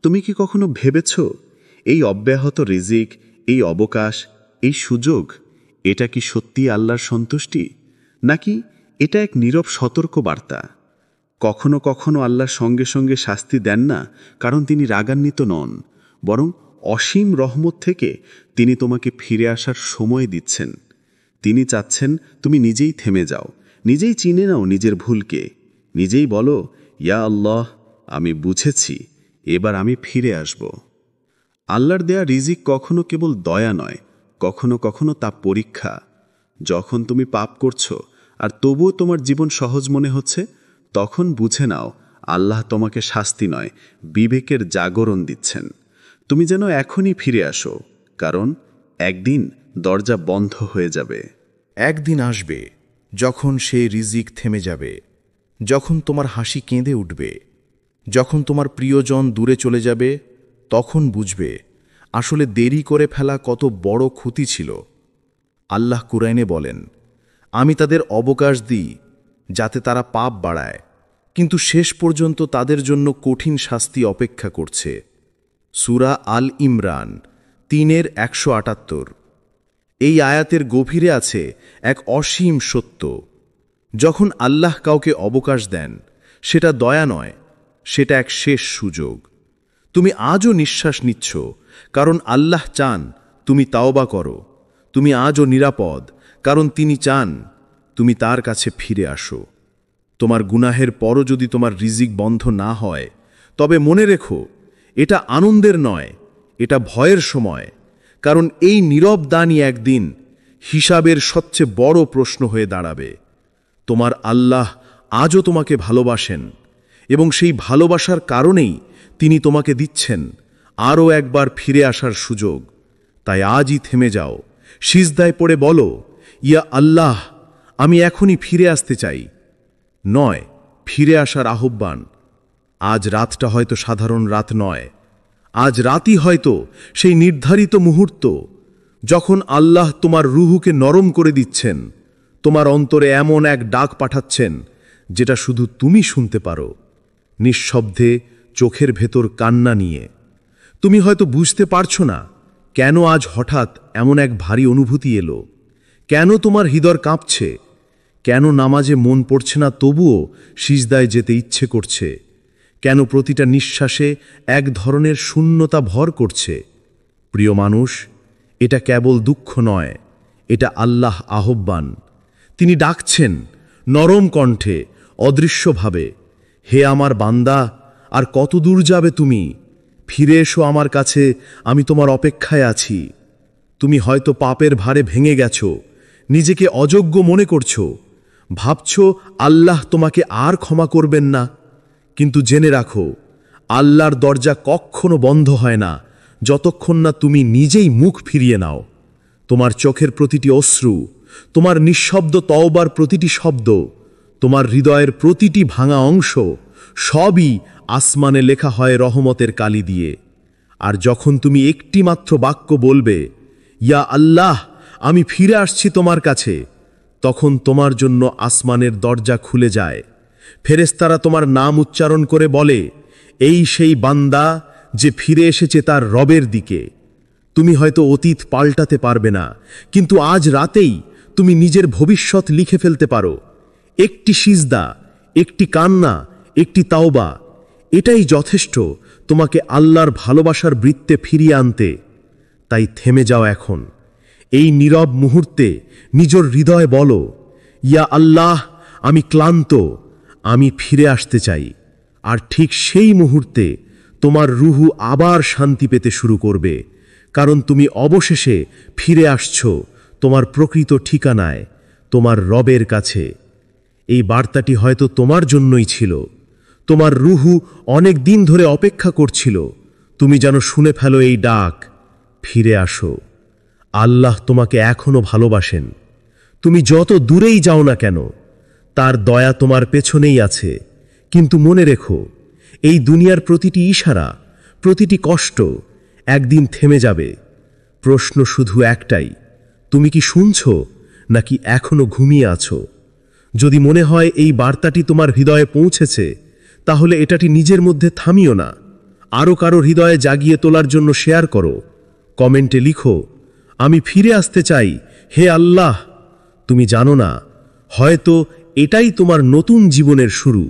তুমি কি কখনো ভেবেছ, এই অব্যাহত রিজিক, এই অবকাশ, এই সুযোগ, এটা কি সত্যি আল্লাহর সন্তুষ্টি, নাকি এটা এক নীরব সতর্ক বার্তা? কখনো কখনো আল্লাহর সঙ্গে সঙ্গে শাস্তি দেন না কারণ তিনি রাগান্বিত নন, বরং অসীম রহমত থেকে তিনি তোমাকে ফিরে আসার সময় দিচ্ছেন। তিনি চাচ্ছেন তুমি নিজেই থেমে যাও, নিজেই চিনে নাও নিজের ভুলকে, নিজেই বলো, ইয়া আল্লাহ, আমি বুঝেছি, এবার আমি ফিরে আসব। আল্লাহর দেয়া রিজিক কখনো কেবল দয়া নয়, কখনো কখনো তা পরীক্ষা। যখন তুমি পাপ করছো আর তবুও তোমার জীবন সহজ মনে হচ্ছে, তখন বুঝে নাও আল্লাহ তোমাকে শাস্তি নয়, বিবেকের জাগরণ দিচ্ছেন। তুমি যেন এখনই ফিরে আসো, কারণ একদিন দরজা বন্ধ হয়ে যাবে। একদিন আসবে যখন সে রিজিক থেমে যাবে, যখন তোমার হাসি কেঁদে উঠবে, যখন তোমার প্রিয়জন দূরে চলে যাবে, তখন বুঝবে আসলে দেরি করে ফেলা কত বড় ক্ষতি ছিল। আল্লাহ কুরআনে বলেন, আমি তাদের অবকাশ দিই যাতে তারা পাপ বাড়ায়, কিন্তু শেষ পর্যন্ত তাদের জন্য কঠিন শাস্তি অপেক্ষা করছে। সূরা আল ইমরান ৩-১৭৮। এই আয়াতের গভীরে আছে এক অসীম সত্য। যখন আল্লাহ কাউকে অবকাশ দেন, সেটা দয়া নয়, সেটা এক শেষ সুযোগ। তুমি আজও নিঃশ্বাস নিচ্ছ কারণ আল্লাহ চান তুমি তাওবা করো। তুমি আজও নিরাপদ কারণ তিনি চান তুমি তার কাছে ফিরে আসো। তোমার গুনাহের পরও যদি তোমার রিজিক বন্ধ না হয়, তবে মনে রেখো এটা আনন্দের নয়, এটা ভয়ের সময়। কারণ এই নীরব দানই একদিন হিসাবের সবচেয়ে বড় প্রশ্ন হয়ে দাঁড়াবে। তোমার আল্লাহ আজও তোমাকে ভালোবাসেন এবং সেই ভালোবাসার কারণেই তিনি তোমাকে দিচ্ছেন আরও একবার ফিরে আসার সুযোগ। তাই আজই থেমে যাও, সিজদায় পড়ে বলো, ইয়া আল্লাহ, আমি এখনই ফিরে আসতে চাই। নয় ফিরে আসার আহ্বান। আজ রাতটা হয়তো সাধারণ রাত নয়, আজ রাতই হয়তো সেই নির্ধারিত মুহূর্ত যখন আল্লাহ তোমার রুহুকে নরম করে দিচ্ছেন, তোমার অন্তরে এমন এক ডাক পাঠাচ্ছেন যেটা শুধু তুমি শুনতে পারো, নিঃশব্দে, চোখের ভেতর কান্না নিয়ে। তুমি হয়তো বুঝতে পারছো না কেন আজ হঠাৎ এমন এক ভারী অনুভূতি এলো, কেন তোমার হৃদয় কাঁপছে, কেন নামাজে মন পড়ছে না তবুও সিজদায় যেতে ইচ্ছে করছে, কেন প্রতিটা নিঃশ্বাসে এক ধরনের শূন্যতা ভর করছে। প্রিয় মানুষ, এটা কেবল দুঃখ নয়, এটা আল্লাহ আহ্বান। তিনি ডাকছেন নরম কণ্ঠে, অদৃশ্যভাবে, হে আমার বান্দা, আর কত দূর যাবে তুমি? ফিরে এসো আমার কাছে, আমি তোমার অপেক্ষায় আছি। তুমি হয়তো পাপের ভারে ভেঙে গেছো, নিজেকে অযোগ্য মনে করছো, ভাবছো আল্লাহ তোমাকে আর ক্ষমা করবেন না। কিন্তু জেনে রাখো, আল্লাহর দরজা কখনো বন্ধ হয় না যতক্ষণ না তুমি নিজেই মুখ ফিরিয়ে নাও। তোমার চোখের প্রতিটি অশ্রু, তোমার নিঃশব্দ তওবার প্রতিটি শব্দ, তোমার হৃদয়ের প্রতিটি ভাঙা অংশ, সবই আসমানে লেখা হয় রহমতের কালি দিয়ে। আর যখন তুমি একটি মাত্র বাক্য বলবে, ইয়া আল্লাহ, আমি ফিরে আসছি তোমার কাছে, তখন তোমার জন্য আসমানের দরজা খুলে যায়। ফেরেশতারা তোমার নাম উচ্চারণ করে বলে, এই সেই বান্দা যে ফিরে এসেছে তার রবের দিকে। তুমি হয়তো অতীত পাল্টাতে পারবে না, কিন্তু আজ রাতেই তুমি নিজের ভবিষ্যৎ লিখে ফেলতে পারো। একটি সিজদা, একটি কান্না, একটি তাওবা, এটাই যথেষ্ট তোমাকে আল্লাহর ভালোবাসার বৃত্তে ফিরিয়ে আনতে। তাই থেমে যাও এখন। এই নীরব মুহূর্তে নিজের হৃদয় বলো, ইয়া আল্লাহ, আমি ক্লান্ত, আমি ফিরে আসতে চাই। আর ঠিক সেই মুহূর্তে তোমার রুহু আবার শান্তি পেতে শুরু করবে, কারণ তুমি অবশেষে ফিরে আসছো তোমার প্রকৃত ঠিকানায়, তোমার রবের কাছে। এই বার্তাটি হয়তো তোমার জন্যই ছিল। তোমার রুহু অনেক দিন ধরে অপেক্ষা করছিল। তুমি যেন শুনে ফেলো এই ডাক, ফিরে আসো। আল্লাহ তোমাকে এখনো ভালোবাসেন। তুমি যত দূরেই যাও না কেন, তার দয়া তোমার পেছনেই আছে। কিন্তু মনে রেখো, এই দুনিয়ার প্রতিটি ইশারা, প্রতিটি কষ্ট একদিন থেমে যাবে। প্রশ্ন শুধু একটাই, তুমি কি শুনছো নাকি এখনো ঘুমিয়ে আছো? যদি মনে হয় এই বার্তাটি তোমার হৃদয়ে পৌঁছেছে, তাহলে এটাটি নিজের মধ্যে থামিও না, আরও কারো হৃদয়ে জাগিয়ে তোলার জন্য শেয়ার করো। কমেন্টে লিখো, আমি ফিরে আসতে চাই, হে আল্লাহ। তুমি জানো না, হয়তো এটাই তোমার নতুন জীবনের শুরু।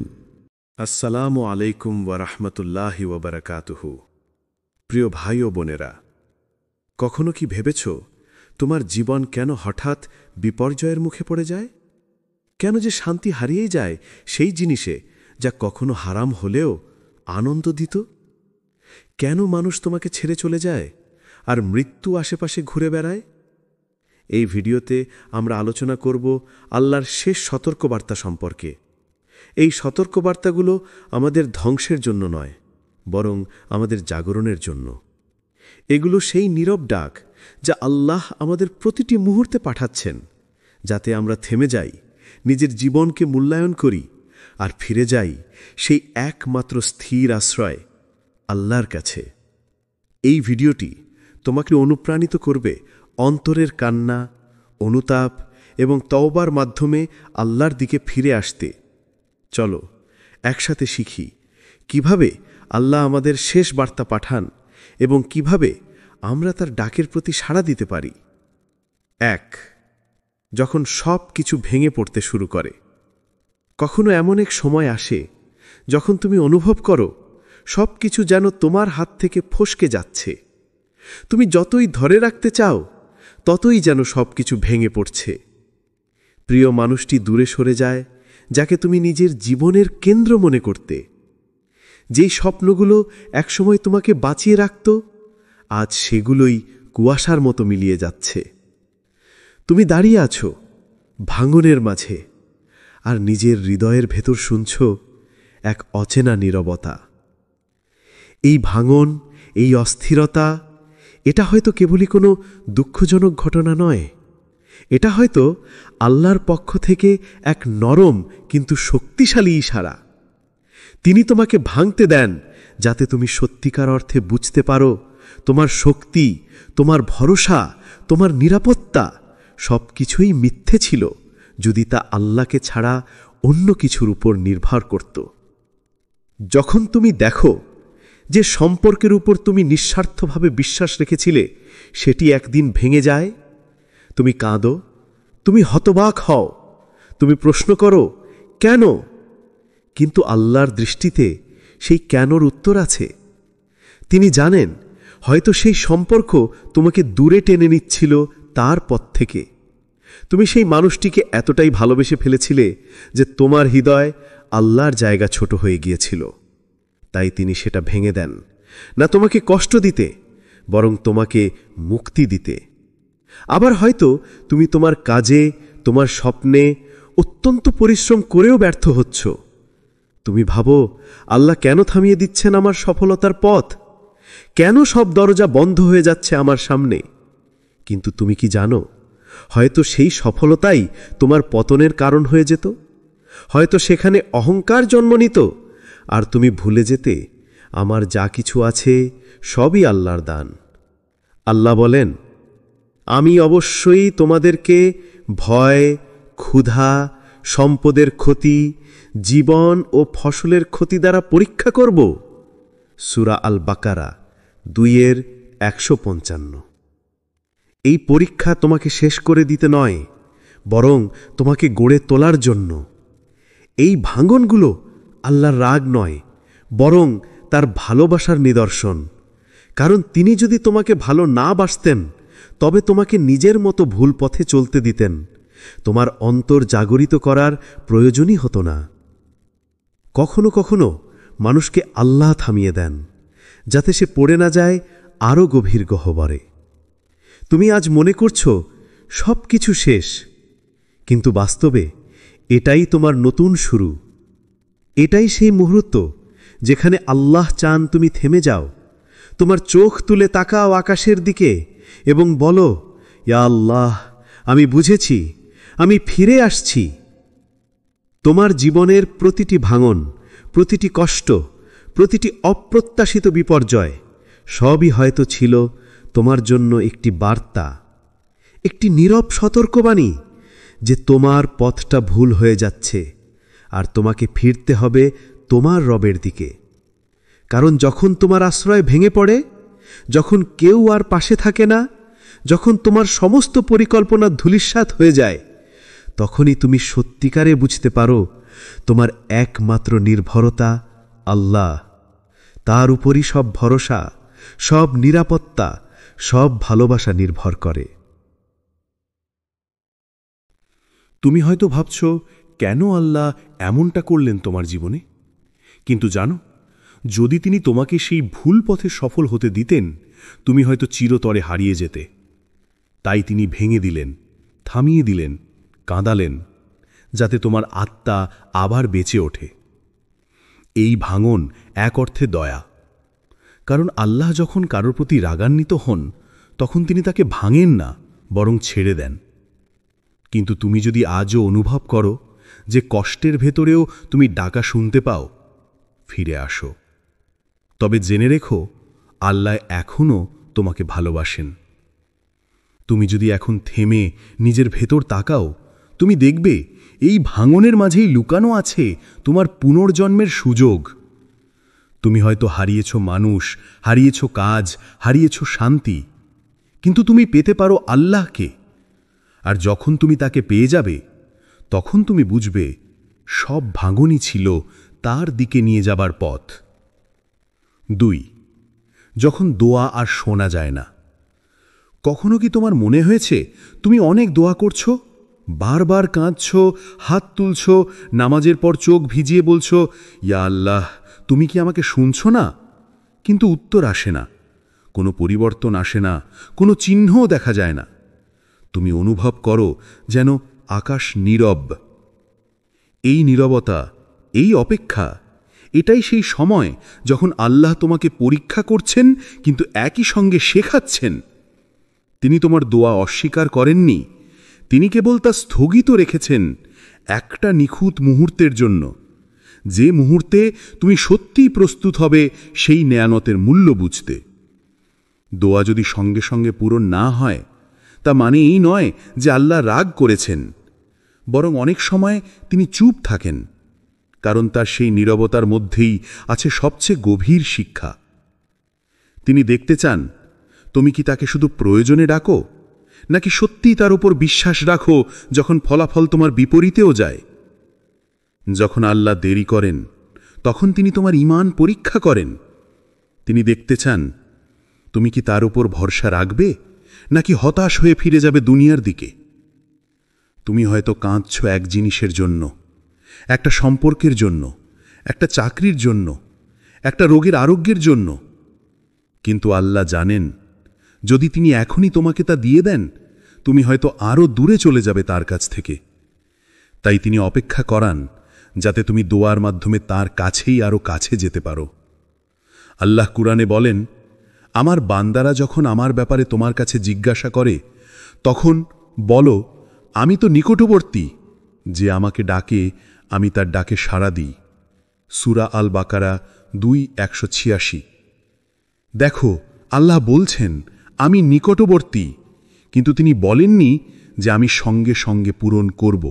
আসসালামু আলাইকুম ওয়ারাহমাতুল্লাহি ওয়াবারাকাতুহু। প্রিয় ভাই ও বোনেরা, কখনো কি ভেবেছ তোমার জীবন কেন হঠাৎ বিপর্যয়ের মুখে পড়ে যায়? কেন যে শান্তি হারিয়ে যায় সেই জিনিসে যা কখনো হারাম হলেও আনন্দ দিত? কেন মানুষ তোমাকে ছেড়ে চলে যায় আর মৃত্যু আশেপাশে ঘুরে বেড়ায়? এই ভিডিওতে আমরা আলোচনা করব আল্লাহর শেষ সতর্কবার্তা সম্পর্কে। এই সতর্কবার্তাগুলো আমাদের ধ্বংসের জন্য নয়, বরং আমাদের জাগরণের জন্য। এগুলো সেই নীরব ডাক যা আল্লাহ আমাদের প্রতিটি মুহূর্তে পাঠাচ্ছেন, যাতে আমরা থেমে যাই, নিজের জীবনকে মূল্যায়ন করি আর ফিরে যাই সেই একমাত্র স্থির আশ্রয় আল্লাহর কাছে। এই ভিডিওটি তোমাকে অনুপ্রাণিত করবে অন্তরের কান্না, অনুতাপ এবং তওবার মাধ্যমে আল্লাহর দিকে ফিরে আসতে। চলো একসাথে শিখি কিভাবে আল্লাহ আমাদের শেষ বার্তা পাঠান এবং কিভাবে আমরা তার ডাকের প্রতি সাড়া দিতে পারি। 1. যখন সব কিছু ভেঙে পড়তে শুরু করে। কখনো এমন এক সময় আসে যখন তুমি অনুভব করো সব কিছু যেন তোমার হাত থেকে ফসকে যাচ্ছে। তুমি যতই ধরে রাখতে চাও ততই যেন সব কিছু ভেঙে পড়ছে। প্রিয় মানুষটি দূরে সরে যায় যাকে তুমি নিজের জীবনের কেন্দ্র মনে করতে। যেই স্বপ্নগুলো একসময় তোমাকে বাঁচিয়ে রাখত, আজ সেগুলোই কুয়াশার মতো মিলিয়ে যাচ্ছে। তুমি দাঁড়িয়ে আছো ভাঙনের মাঝে আর নিজের হৃদয়ের ভেতর শুনছ এক অচেনা নীরবতা। এই ভাঙন, এই অস্থিরতা, এটা হয়তো কেবলই কোনো দুঃখজনক ঘটনা নয়। এটা হয়তো আল্লাহর পক্ষ থেকে এক নরম কিন্তু শক্তিশালী ইশারা। তিনি তোমাকে ভাঙতে দেন যাতে তুমি সত্যিকার অর্থে বুঝতে পারো তোমার শক্তি, তোমার ভরসা, তোমার নিরাপত্তা সব কিছুই মিথ্যে ছিল যদি তা আল্লাহকে ছাড়া অন্য কিছুর উপর নির্ভর করত। যখন তুমি দেখো যে সম্পর্কের উপর তুমি নিঃস্বার্থভাবে বিশ্বাস রেখেছিলে সেটি একদিন ভেঙে যায়, তুমি কাঁদো, তুমি হতবাক হও, তুমি প্রশ্ন করো কেন? কিন্তু আল্লাহর দৃষ্টিতে সেই কেনর উত্তর আছে। তিনি জানেন হয়তো সেই সম্পর্ক তোমাকে দূরে টেনে নিচ্ছিল তার পথ থেকে। তুমি সেই মানুষটিকে এতটাই ভালোবেসে ফেলেছিলে যে তোমার হৃদয় আল্লাহর জায়গা ছোট হয়ে গিয়েছিল। তাই তিনি সেটা ভেঙে দেন, না তোমাকে কষ্ট দিতে, বরং তোমাকে মুক্তি দিতে। আবার হয়তো তুমি তোমার কাজে, তোমার স্বপ্নে অত্যন্ত পরিশ্রম করেও ব্যর্থ হচ্ছ। তুমি ভাবো আল্লাহ কেন থামিয়ে দিচ্ছেন আমার সফলতার পথ? কেন সব দরজা বন্ধ হয়ে যাচ্ছে আমার সামনে? কিন্তু তুমি কি জানো, হয়তো সেই সফলতাই তোমার পতনের কারণ হয়ে যেত। হয়তো সেখানে অহংকার জন্ম নিত আর তুমি ভুলে যেতে আমার যা কিছু আছে সবই আল্লাহর দান। আল্লাহ বলেন, আমি অবশ্যই তোমাদেরকে ভয়, ক্ষুধা, সম্পদের ক্ষতি, জীবন ও ফসলের ক্ষতি দ্বারা পরীক্ষা করব। সূরা আল বাকারা 2:155। এই পরীক্ষা তোমাকে শেষ করে দিতে নয়, বরং তোমাকে গড়ে তোলার জন্য। এই ভাঙনগুলো আল্লাহর রাগ নয়, বরং তার ভালোবাসার নিদর্শন। কারণ তিনি যদি তোমাকে ভালো না বাসতেন তবে তোমাকে নিজের মতো ভুল পথে চলতে দিতেন। তোমার অন্তর জাগরিত করার প্রয়োজনই হতো না। কখনো কখনো মানুষকে আল্লাহ থামিয়ে দেন যাতে সে পড়ে না যায় আরও গভীর গহ্বরে। তুমি আজ মনে করছো সব কিছু শেষ, কিন্তু বাস্তবে এটাই তোমার নতুন শুরু। এটাই সেই মুহূর্ত যেখানে আল্লাহ চান তুমি থেমে যাও, তোমার চোখ তুলে তাকাও আকাশের দিকে এবং বলো, ইয়া আল্লাহ, আমি বুঝেছি, আমি ফিরে আসছি। তোমার জীবনের প্রতিটি ভাঙন, প্রতিটি কষ্ট, প্রতিটি অপ্রত্যাশিত বিপর্যয় সবই হয়তো ছিল তোমার জন্য একটি বার্তা, একটি নীরব সতর্কবাণী যে তোমার পথটা ভুল হয়ে যাচ্ছে আর তোমাকে ফিরতে হবে তোমার রবের দিকে। কারণ যখন তোমার আশ্রয় ভেঙে পড়ে, যখন কেউ আর পাশে থাকে না, যখন তোমার সমস্ত পরিকল্পনা ধূলিসাৎ হয়ে যায়, তখনই তুমি সত্যিকারে বুঝতে পারো তোমার একমাত্র নির্ভরতা আল্লাহ। তার উপরই সব ভরসা, সব নিরাপত্তা, সব ভালোবাসা নির্ভর করে। তুমি হয়তো ভাবছ কেন আল্লাহ এমনটা করলেন তোমার জীবনে, কিন্তু জানো, যদি তিনি তোমাকে সেই ভুল পথে সফল হতে দিতেন তুমি হয়তো চিরতরে হারিয়ে যেতে। তাই তিনি ভেঙে দিলেন, থামিয়ে দিলেন, কাঁদালেন, যাতে তোমার আত্মা আবার বেঁচে ওঠে। এই ভাঙন এক অর্থে দয়া, কারণ আল্লাহ যখন কারোর প্রতি রাগান্বিত হন তখন তিনি তাকে ভাঙেন না, বরং ছেড়ে দেন। কিন্তু তুমি যদি আজও অনুভব করো যে কষ্টের ভেতরেও তুমি ডাকা শুনতে পাও, ফিরে আসো। তবে জেনে রেখো, আল্লাহ এখনও তোমাকে ভালোবাসেন। তুমি যদি এখন থেমে নিজের ভেতর তাকাও, তুমি দেখবে এই ভাঙনের মাঝেই লুকানো আছে তোমার পুনর্জন্মের সুযোগ। তুমি হয়তো হারিয়েছ মানুষ, হারিয়েছ কাজ, হারিয়েছ শান্তি, কিন্তু তুমি পেতে পারো আল্লাহকে। আর যখন তুমি তাকে পেয়ে যাবে, তখন তুমি বুঝবে সব ভাঙনই ছিল তার দিকে নিয়ে যাবার পথ। 2. যখন দোয়া আর শোনা যায় না। কখনো কি তোমার মনে হয়েছে তুমি অনেক দোয়া করছো, বারবার কাঁদছ, হাত তুলছ, নামাজের পর চোখ ভিজিয়ে বলছ, ইয়া আল্লাহ, তুমি কি আমাকে শুনছ না? কিন্তু উত্তর আসে না, কোনো পরিবর্তন আসে না, কোনো চিহ্নও দেখা যায় না। তুমি অনুভব করো যেন আকাশ নীরব। এই নীরবতা, এই অপেক্ষা, এটাই সেই সময় যখন আল্লাহ তোমাকে পরীক্ষা করছেন, কিন্তু একই সঙ্গে শেখাচ্ছেন। তিনি তোমার দোয়া অস্বীকার করেননি, তিনি কেবল তা স্থগিত রেখেছেন একটা নিখুঁত মুহূর্তের জন্য, যে মুহূর্তে তুমি সত্যিই প্রস্তুত হবে সেই নেয়ামতের মূল্য বুঝতে। দোয়া যদি সঙ্গে সঙ্গে পূরণ না হয়, তা মানে এই নয় যে আল্লাহ রাগ করেছেন, বরং অনেক সময় তিনি চুপ থাকেন, কারণ তার সেই নীরবতার মধ্যেই আছে সবচেয়ে গভীর শিক্ষা। তিনি দেখতে চান তুমি কি তাকে শুধু প্রয়োজনে ডাকো, নাকি সত্যিই তার উপর বিশ্বাস রাখো যখন ফলাফল তোমার বিপরীতেও যায়। যখন আল্লাহ দেরি করেন, তখন তিনি তোমার ঈমান পরীক্ষা করেন। তিনি দেখতে চান তুমি কি তার উপর ভরসা রাখবে, নাকি হতাশ হয়ে ফিরে যাবে দুনিয়ার দিকে। তুমি হয়তো কাঁদছ এক জিনিসের জন্য, একটা সম্পর্কের জন্য, একটা চাকরির জন্য, একটা রোগের আরোগ্যের জন্য, কিন্তু আল্লাহ জানেন যদি তিনি এখনই তোমাকে তা দিয়ে দেন, তুমি হয়তো আরও দূরে চলে যাবে তার কাছ থেকে। তাই তিনি অপেক্ষা করান যাতে তুমি দোয়ার মাধ্যমে তার কাছেই আরও কাছে যেতে পারো। আল্লাহ কুরআনে বলেন, আমার বান্দারা যখন আমার ব্যাপারে তোমার কাছে জিজ্ঞাসা করে, তখন বলো, আমি তো নিকটবর্তী, যে আমাকে ডাকে আমি তার ডাকে সাড়া দিই। সূরা আল বাকারা 2:186। দেখো, আল্লাহ বলছেন আমি নিকটবর্তী, কিন্তু তিনি বলেননি যে আমি সঙ্গে সঙ্গে পূরণ করব,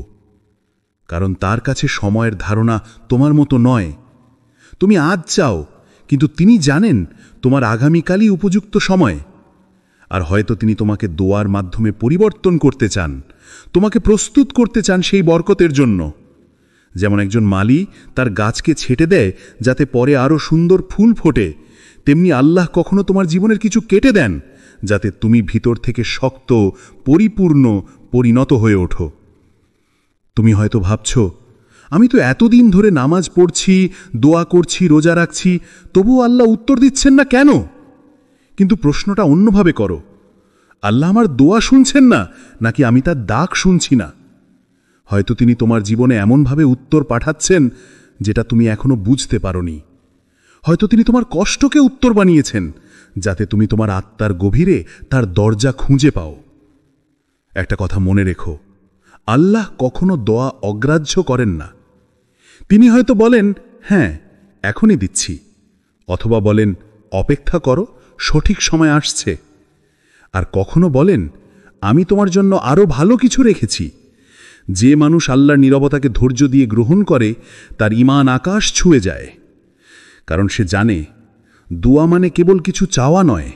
কারণ তার কাছে সময়ের ধারণা তোমার মতো নয়। তুমি আজ চাও, কিন্তু তিনি জানেন তোমার আগামীকালই উপযুক্ত সময়। আর হয়তো তিনি তোমাকে দোয়ার মাধ্যমে পরিবর্তন করতে চান, তোমাকে প্রস্তুত করতে চান সেই বরকতের জন্য। যেমন একজন মালি তার গাছকে ছেটে দেয় যাতে পরে আরও সুন্দর ফুল ফোটে, তেমনি আল্লাহ কখনো তোমার জীবনের কিছু কেটে দেন যাতে তুমি ভিতর থেকে শক্ত, পরিপূর্ণ, পরিণত হয়ে ওঠো। তুমি হয়তো ভাবছ, আমি তো এতদিন ধরে নামাজ পড়ছি, দোয়া করছি, রোজা রাখছি, তবুও আল্লাহ উত্তর দিচ্ছেন না কেন? কিন্তু প্রশ্নটা অন্যভাবে করো, আল্লাহ আমার দোয়া শুনছেন না, নাকি আমি তার ডাক শুনছি না? হয়তো তিনি তোমার জীবনে এমনভাবে উত্তর পাঠাচ্ছেন যেটা তুমি এখনো বুঝতে পারোনি। হয়তো তিনি তোমার কষ্টকে উত্তর বানিয়েছেন যাতে তুমি তোমার আত্মার গভীরে তার দরজা খুঁজে পাও। একটা কথা মনে রেখো, আল্লাহ কখনো দোয়া অগ্রাহ্য করেন না। তিনি হয়তো বলেন, হ্যাঁ এখনই দিচ্ছি, অথবা বলেন, অপেক্ষা করো, সঠিক সময় আসছে। আর কখনো বলেন, আমি তোমার জন্য আরও ভালো কিছু রেখেছি। যে মানুষ আল্লাহর নীরবতাকে ধৈর্য দিয়ে গ্রহণ করে, তার ঈমান আকাশ ছুঁয়ে যায়, কারণ সে জানে দোয়া মানে কেবল কিছু চাওয়া নয়,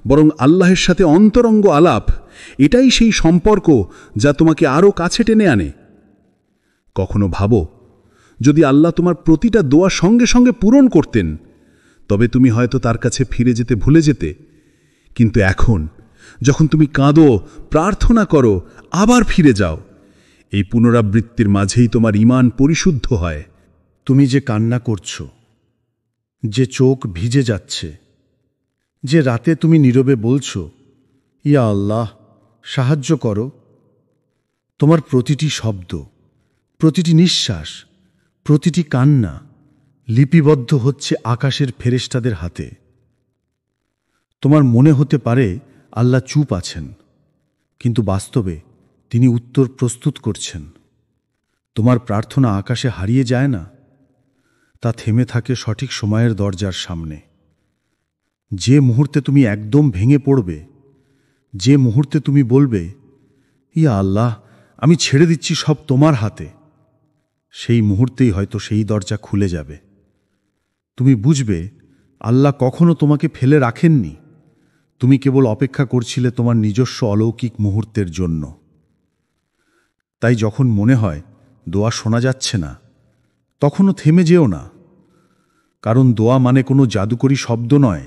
বরং আল্লাহের সাথে অন্তরঙ্গ আলাপ। এটাই সেই সম্পর্ক যা তোমাকে আরও কাছে টেনে আনে। কখনো ভাবো, যদি আল্লাহ তোমার প্রতিটা দোয়া সঙ্গে সঙ্গে পূরণ করতেন, তবে তুমি হয়তো তার কাছে ফিরে যেতে ভুলে যেতে। কিন্তু এখন যখন তুমি কাঁদো, প্রার্থনা করো, আবার ফিরে যাও, এই পুনরাবৃত্তির মাঝেই তোমার ঈমান পরিশুদ্ধ হয়। তুমি যে কান্না করছো, যে চোখ ভিজে যাচ্ছে, যে রাতে তুমি নীরবে বলছো, ইয়া আল্লাহ সাহায্য করো, তোমার প্রতিটি শব্দ, প্রতিটি নিঃশ্বাস, প্রতিটি কান্না লিপিবদ্ধ হচ্ছে আকাশের ফেরেশতাদের হাতে। তোমার মনে হতে পারে আল্লাহ চুপ আছেন, কিন্তু বাস্তবে তিনি উত্তর প্রস্তুত করছেন। তোমার প্রার্থনা আকাশে হারিয়ে যায় না, তা থেমে থাকে সঠিক সময়ের দরজার সামনে। যে মুহূর্তে তুমি একদম ভেঙে পড়বে, যে মুহূর্তে তুমি বলবে, ইয়া আল্লাহ, আমি ছেড়ে দিচ্ছি সব তোমার হাতে, সেই মুহূর্তেই হয়তো সেই দরজা খুলে যাবে। তুমি বুঝবে আল্লাহ কখনো তোমাকে ফেলে রাখেননি, তুমি কেবল অপেক্ষা করছিলে তোমার নিজস্ব অলৌকিক মুহূর্তের জন্য। তাই যখন মনে হয় দোয়া শোনা যাচ্ছে না, তখনও থেমে যেও না, কারণ দোয়া মানে কোনো জাদুকরী শব্দ নয়,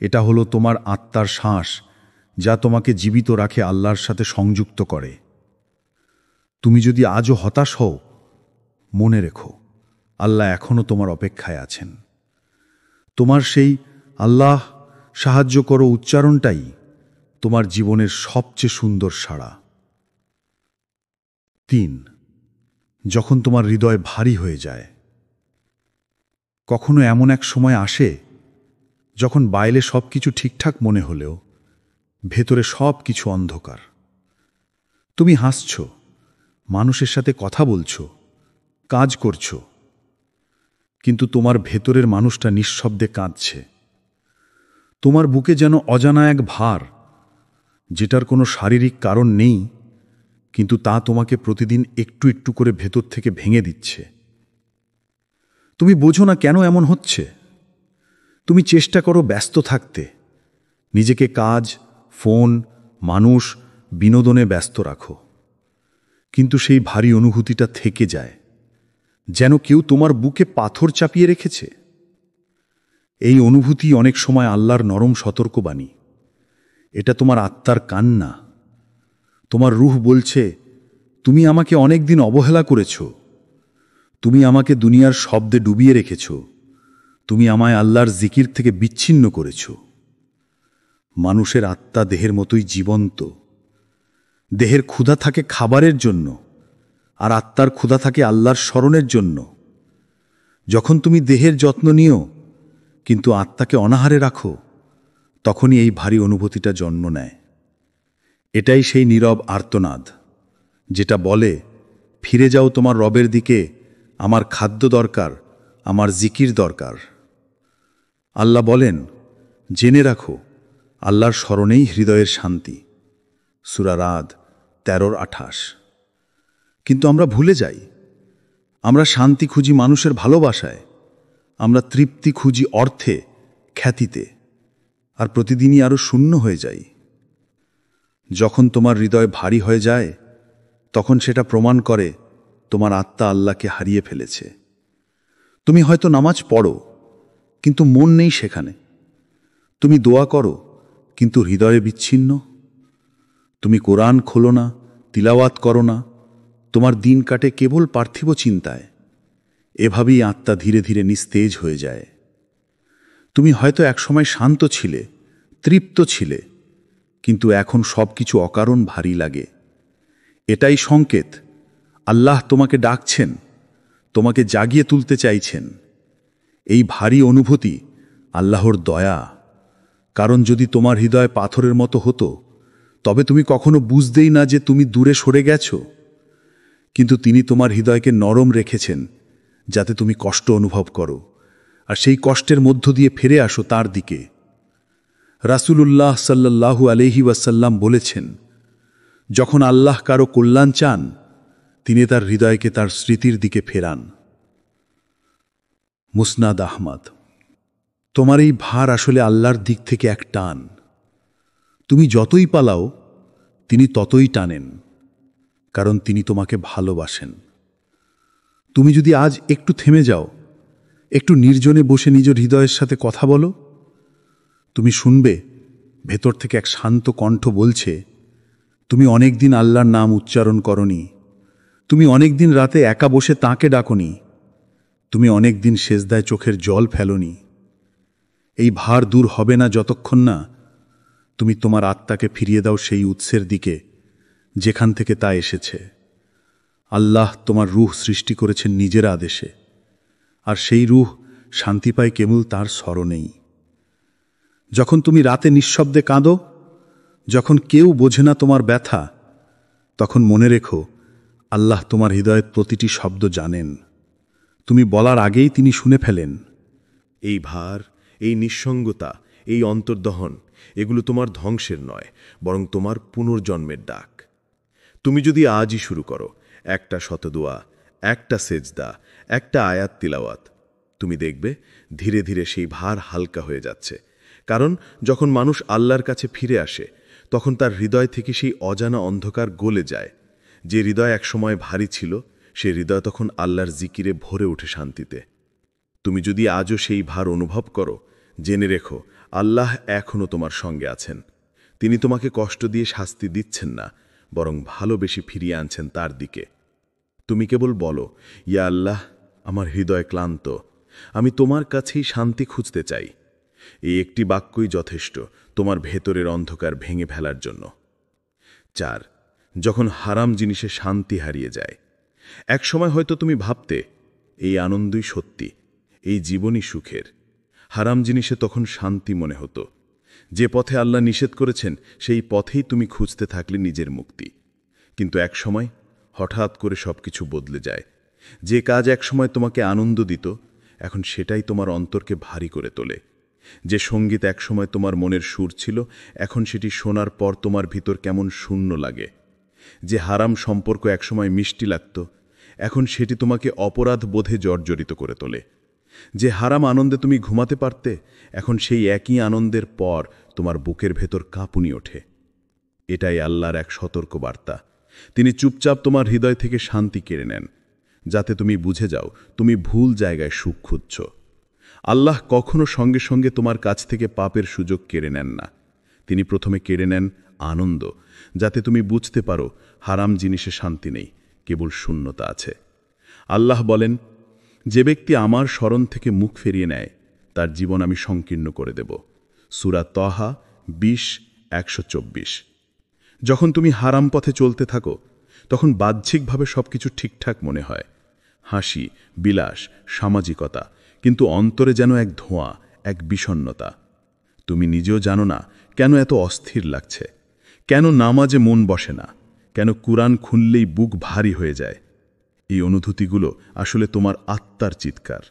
এটা হলো তোমার আত্মার শ্বাস, যা তোমাকে জীবিত রাখে, আল্লাহর সাথে সংযুক্ত করে। তুমি যদি আজও হতাশ হও, মনে রেখো আল্লাহ এখনও তোমার অপেক্ষায় আছেন। তোমার সেই আল্লাহ সাহায্য করো উচ্চারণটাই তোমার জীবনের সবচেয়ে সুন্দর সাড়া। 3. যখন তোমার হৃদয় ভারী হয়ে যায়। কখনো এমন এক সময় আসে যখন বাইরে সব কিছু ঠিকঠাক মনে হলেও ভেতরে সব কিছু অন্ধকার। তুমি হাসছ, মানুষের সাথে কথা বলছো, কাজ করছো, কিন্তু তোমার ভেতরের মানুষটা নিঃশব্দে কাঁদছে। তোমার বুকে যেন অজানা এক ভার, যেটার কোনো শারীরিক কারণ নেই, কিন্তু তা তোমাকে প্রতিদিন একটু একটু করে ভেতর থেকে ভেঙে দিচ্ছে। তুমি বোঝো না কেন এমন হচ্ছে। তুমি চেষ্টা করো ব্যস্ত থাকতে, নিজেকে কাজ, ফোন, মানুষ, বিনোদনে ব্যস্ত রাখো, কিন্তু সেই ভারী অনুভূতিটা থেকে যায়, যেন কেউ তোমার বুকে পাথর চাপিয়ে রেখেছে। এই অনুভূতি অনেক সময় আল্লাহর নরম সতর্কবাণী। এটা তোমার আত্মার কান্না। তোমার রূহ বলছে, তুমি আমাকে অনেকদিন অবহেলা করেছ, তুমি আমাকে দুনিয়ার শব্দে ডুবিয়ে রেখেছ, তুমি আমায় আল্লাহর জিকির থেকে বিচ্ছিন্ন করেছ। মানুষের আত্মা দেহের মতোই জীবন্ত। দেহের ক্ষুধা থাকে খাবারের জন্য, আর আত্মার ক্ষুধা থাকে আল্লাহর স্মরণের জন্য। যখন তুমি দেহের যত্ন নিও কিন্তু আত্মাকে অনাহারে রাখো, তখনই এই ভারী অনুভূতিটা জন্ম নেয়। এটাই সেই নীরব আর্তনাদ, যেটা বলে, ফিরে যাও তোমার রবের দিকে, আমার খাদ্য দরকার, আমার জিকির দরকার। আল্লাহ বলেন, জেনে রাখো আল্লাহর স্মরণেই হৃদয়ের শান্তি। সূরা রাদ 13-28। কিন্তু আমরা ভুলে যাই, আমরা শান্তি খুঁজি মানুষের ভালোবাসায়, আমরা তৃপ্তি খুঁজি অর্থে, খ্যাতিতে, আর প্রতিদিনই আরও শূন্য হয়ে যাই। যখন তোমার হৃদয় ভারী হয়ে যায়, তখন সেটা প্রমাণ করে তোমার আত্মা আল্লাহকে হারিয়ে ফেলেছে। তুমি হয়তো নামাজ পড়ো, কিন্তু মন নেই সেখানে। তুমি দোয়া করো, কিন্তু হৃদয়ে বিচ্ছিন্ন। তুমি কোরআন খোলো না, তিলাওয়াত করো না, তোমার দিন কাটে কেবল পার্থিব চিন্তায়। এভাবেই আত্মা ধীরে ধীরে নিস্তেজ হয়ে যায়। তুমি হয়তো একসময় শান্ত ছিলে, তৃপ্ত ছিলে, কিন্তু এখন সব কিছু অকারণ ভারী লাগে। এটাই সংকেত আল্লাহ তোমাকে ডাকছেন, তোমাকে জাগিয়ে তুলতে চাইছেন। এই ভারী অনুভূতি আল্লাহর দয়া, কারণ যদি তোমার হৃদয় পাথরের মতো হতো, তবে তুমি কখনো বুঝতেই না যে তুমি দূরে সরে গেছ। কিন্তু তিনি তোমার হৃদয়কে নরম রেখেছেন, যাতে তুমি কষ্ট অনুভব করো, আর সেই কষ্টের মধ্য দিয়ে ফিরে আসো তার দিকে। রাসূলুল্লাহ সাল্লাল্লাহু আলাইহি ওয়াসাল্লাম বলেছেন, যখন আল্লাহ কারো কল্যাণ চান, তিনি তার হৃদয়কে তার স্মৃতির দিকে ফেরান। মুসনাদ আহমদ। তোমার এই ভার আসলে আল্লাহর দিক থেকে এক টান। তুমি যতই পালাও, তিনি ততই টানেন, কারণ তিনি তোমাকে ভালোবাসেন। তুমি যদি আজ একটু থেমে যাও, একটু নির্জনে বসে নিজের হৃদয়ের সাথে কথা বলো, তুমি শুনবে ভেতর থেকে এক শান্ত কণ্ঠ বলছে, তুমি অনেকদিন আল্লাহর নাম উচ্চারণ করনি, তুমি অনেকদিন রাতে একা বসে তাঁকে ডাকনি, তুমি অনেকদিন সেজদায় চোখের জল ফেলোনি। এই ভার দূর হবে না যতক্ষণ না তুমি তোমার আত্মাকে ফিরিয়ে দাও সেই উৎসের দিকে যেখান থেকে তা এসেছে। আল্লাহ তোমার রূহ সৃষ্টি করেছেন নিজের আদেশে, আর সেই রূহ শান্তি পায় কেবল তার স্মরণেই। যখন তুমি রাতে নিঃশব্দে কাঁদো, যখন কেউ বোঝে না তোমার ব্যথা, তখন মনে রেখো আল্লাহ তোমার হৃদয়ের প্রতিটি শব্দ জানেন। তুমি বলার আগেই তিনি শুনে ফেলেন। এই ভার, এই নিঃসঙ্গতা, এই অন্তর্দহন, এগুলো তোমার ধ্বংসের নয়, বরং তোমার পুনর্জন্মের ডাক। তুমি যদি আজই শুরু করো, একটা শতদোয়া, একটা সেজদা, একটা আয়াত তিলাওয়াত, তুমি দেখবে ধীরে ধীরে সেই ভার হালকা হয়ে যাচ্ছে। কারণ যখন মানুষ আল্লাহর কাছে ফিরে আসে, তখন তার হৃদয় থেকে সেই অজানা অন্ধকার গলে যায়। যে হৃদয় একসময় ভারী ছিল, সে হৃদয় তখন আল্লাহর জিকিরে ভরে ওঠে শান্তিতে। তুমি যদি আজও সেই ভার অনুভব করো, জেনে রেখো আল্লাহ এখনও তোমার সঙ্গে আছেন। তিনি তোমাকে কষ্ট দিয়ে শাস্তি দিচ্ছেন না, বরং ভালোবেসে ফিরিয়ে আনছেন তার দিকে। তুমি কেবল বলো, ইয়া আল্লাহ, আমার হৃদয় ক্লান্ত, আমি তোমার কাছেই শান্তি খুঁজতে চাই। এই একটি বাক্যই যথেষ্ট তোমার ভেতরের অন্ধকার ভেঙে ফেলার জন্য। 4. যখন হারাম জিনিসে শান্তি হারিয়ে যায়। এক সময় হয়তো তুমি ভাবতে, এই আনন্দই সত্যি, এই জীবনই সুখের। হারাম জিনিসে তখন শান্তি মনে হতো। যে পথে আল্লাহ নিষেধ করেছেন, সেই পথেই তুমি খুঁজতে থাকলে নিজের মুক্তি। কিন্তু এক সময় হঠাৎ করে সবকিছু বদলে যায়। যে কাজ একসময় তোমাকে আনন্দ দিত, এখন সেটাই তোমার অন্তরকে ভারী করে তোলে। যে সঙ্গীত একসময় তোমার মনের সুর ছিল, এখন সেটি শোনার পর তোমার ভিতর কেমন শূন্য লাগে। যে হারাম সম্পর্ক একসময় মিষ্টি লাগত, এখন সেটি তোমাকে অপরাধ বোধে জর্জরিত করে তোলে। যে হারাম আনন্দে তুমি ঘুমাতে পারতে, এখন সেই একই আনন্দের পর তোমার বুকের ভেতর কাঁপুনি ওঠে। এটাই আল্লাহর এক সতর্ক বার্তা। তিনি চুপচাপ তোমার হৃদয় থেকে শান্তি কেড়ে নেন, যাতে তুমি বুঝে যাও তুমি ভুল জায়গায় সুখ খুঁজছ। আল্লাহ কখনো সঙ্গে সঙ্গে তোমার কাছ থেকে পাপের সুযোগ কেড়ে নেন না। তিনি প্রথমে কেড়ে নেন আনন্দ, যাতে তুমি বুঝতে পারো হারাম জিনিসে শান্তি নেই, কেবল শূন্যতা আছে। আল্লাহ বলেন, যে ব্যক্তি আমার স্মরণ থেকে মুখ ফিরিয়ে নেয়, তার জীবন আমি সংকীর্ণ করে দেব। সূরা তহা 20:124। যখন তুমি হারাম পথে চলতে থাকো, তখন বাহ্যিকভাবে সবকিছু ঠিকঠাক মনে হয়, হাসি, বিলাস, সামাজিকতা, কিন্তু অন্তরে যেন এক ধোঁয়া, এক বিষণ্ণতা। তুমি নিজেও জানো না কেন এত অস্থির লাগছে, কেন নামাজে মন বসে না, কেন কুরআন খুললেই বুক ভারী হয়ে যায়। এই অনুভূতিগুলো আসলে তোমার আত্মার চিৎকার।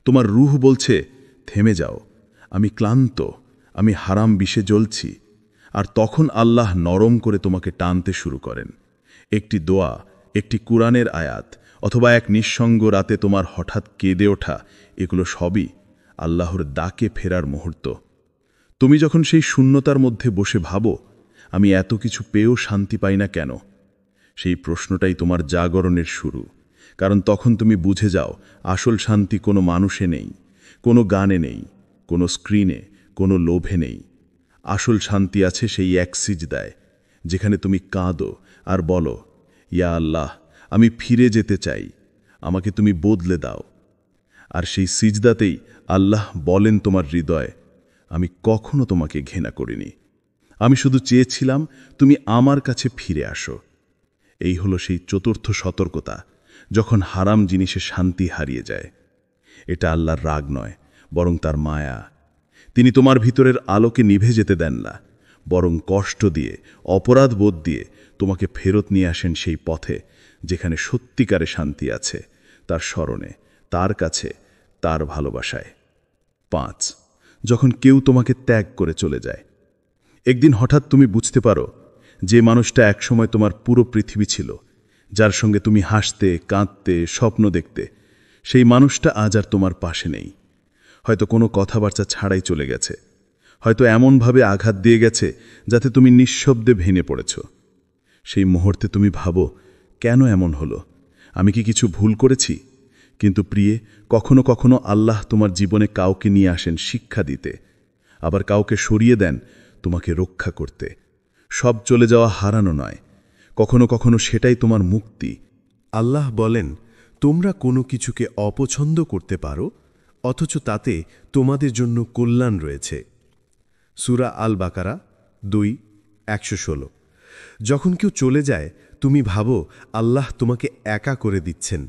তোমার রূহ বলছে, থেমে যাও, আমি ক্লান্ত, আমি হারাম বিষে জ্বলছি। আর তখন আল্লাহ নরম করে তোমাকে টানতে শুরু করেন। একটি দোয়া, একটি কুরআনের আয়াত, অথবা এক নিঃসঙ্গ রাতে তোমার হঠাৎ কেঁদে ওঠা, এগুলো সবই আল্লাহর ডাকে ফেরার মুহূর্ত। তুমি যখন সেই শূন্যতার মধ্যে বসে ভাবো, আমি এত কিছু পেয়েও শান্তি পাই না কেন, সেই প্রশ্নটাই তোমার জাগরণের শুরু। কারণ তখন তুমি বুঝে যাও, আসল শান্তি কোনো মানুষে নেই, কোনো গানে নেই, কোনো স্ক্রিনে, কোনো লোভে নেই। আসল শান্তি আছে সেই এক সিজদায়, যেখানে তুমি কাঁদো আর বলো, ইয়া আল্লাহ, আমি ফিরে যেতে চাই, আমাকে তুমি বদলে দাও। আর সেই সিজদাতেই আল্লাহ বলেন তোমার হৃদয়, আমি কখনো তোমাকে ঘৃণা করিনি, আমি শুধু চেয়েছিলাম তুমি আমার কাছে ফিরে আসো। এই হলো সেই চতুর্থ সতর্কতা, যখন হারাম জিনিসে শান্তি হারিয়ে যায়। এটা আল্লাহর রাগ নয়, বরং তার মায়া। তিনি তোমার ভিতরের আলোকে নিভে যেতে দেন না, বরং কষ্ট দিয়ে, অপরাধ বোধ দিয়ে তোমাকে ফেরত নিয়ে আসেন সেই পথে, যেখানে সত্যিকারে শান্তি আছে, তার স্মরণে, তার কাছে, তার ভালোবাসায়। 5. যখন কেউ তোমাকে ত্যাগ করে চলে যায়। একদিন হঠাৎ তুমি বুঝতে পারো, যে মানুষটা একসময় তোমার পুরো পৃথিবী ছিল, যার সঙ্গে তুমি হাসতে, কাঁদতে, স্বপ্ন দেখতে, সেই মানুষটা আজ আর তোমার পাশে নেই। হয়তো কোনো কথাবার্তা ছাড়াই চলে গেছে, হয়তো এমনভাবে আঘাত দিয়ে গেছে যাতে তুমি নিঃশব্দে ভেঙে পড়েছ। সেই মুহূর্তে তুমি ভাবো, কেন এমন হলো, আমি কি কিছু ভুল করেছি? কিন্তু প্রিয়ে, কখনো কখনো আল্লাহ তোমার জীবনে কাউকে নিয়ে আসেন শিক্ষা দিতে, আবার কাউকে সরিয়ে দেন তোমাকে রক্ষা করতে। সব চলে যাওয়া হারানো নয়, কখনো কখনো সেটাই তোমার মুক্তি। আল্লাহ বলেন, তোমরা কোনো কিছুকে অপছন্দ করতে পারো, অথচ তাতে তোমাদের জন্য কল্যাণ রয়েছে। সূরা আল বাকারা 2:116। যখন কেউ চলে যায়, তুমি ভাবো আল্লাহ তোমাকে একা করে দিচ্ছেন,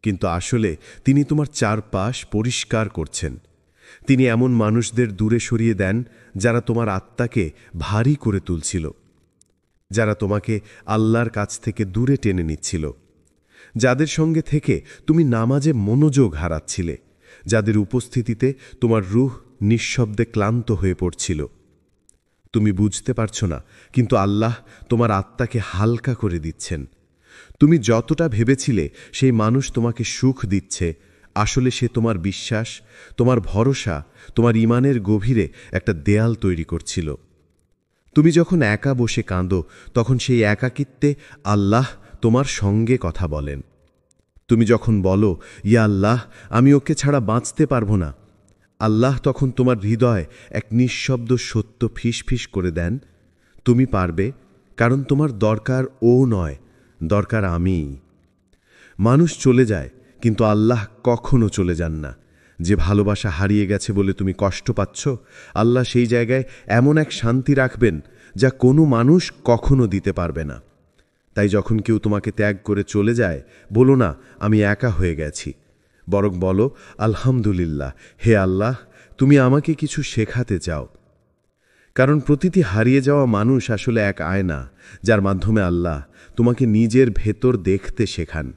কিন্তু আসলে তিনি তোমার চারপাশ পরিষ্কার করছেন। তিনি এমন মানুষদের দূরে সরিয়ে দেন যারা তোমার আত্মাকে ভারী করে তুলছিল, যারা তোমাকে আল্লাহর কাছ থেকে দূরে টেনে নিচ্ছিল। যাদের সঙ্গে থেকে তুমি নামাজে মনোযোগ হারাচ্ছিলে, যাদের উপস্থিতিতে তোমার রূহ নিঃশব্দে ক্লান্ত হয়ে পড়ছিল। তুমি বুঝতে পারছো না, কিন্তু আল্লাহ তোমার আত্মাকে হালকা করে দিচ্ছেন। তুমি যতটা ভেবেছিলে সেই মানুষ তোমাকে সুখ দিচ্ছে, আসলে সে তোমার বিশ্বাস, তোমার ভরসা, তোমার ঈমানের গভীরে একটা দেয়াল তৈরি করছিল। তুমি যখন একা বসে কাঁদো, তখন সেই একাকিত্বে আল্লাহ তোমার সঙ্গে কথা বলেন। তুমি যখন বলো, ইয়া আল্লাহ, আমি ওকে ছাড়া বাঁচতে পারবো না, আল্লাহ তখন তোমার হৃদয় এক নিঃশব্দ সত্য ফিসফিস করে দেন, তুমি পারবে, কারণ তোমার দরকার ও নয়, দরকার আমি। মানুষ চলে যায়, কিন্তু আল্লাহ কখনো চলে যান না। যে ভালোবাসা হারিয়ে গেছে বলে তুমি কষ্ট পাচ্ছ, আল্লাহ সেই জায়গায় এমন এক শান্তি রাখবেন যা কোনো মানুষ কখনো দিতে পারবে না। তাই যখন কেউ তোমাকে ত্যাগ করে চলে যায়, বলো না আমি একা হয়ে গেছি, বরং বলো আলহামদুলিল্লাহ, হে আল্লাহ, তুমি আমাকে কিছু শেখাতে চাও। কারণ প্রতিটি হারিয়ে যাওয়া মানুষ আসলে এক আয়না, যার মাধ্যমে আল্লাহ তোমাকে নিজের ভেতর দেখতে শেখান।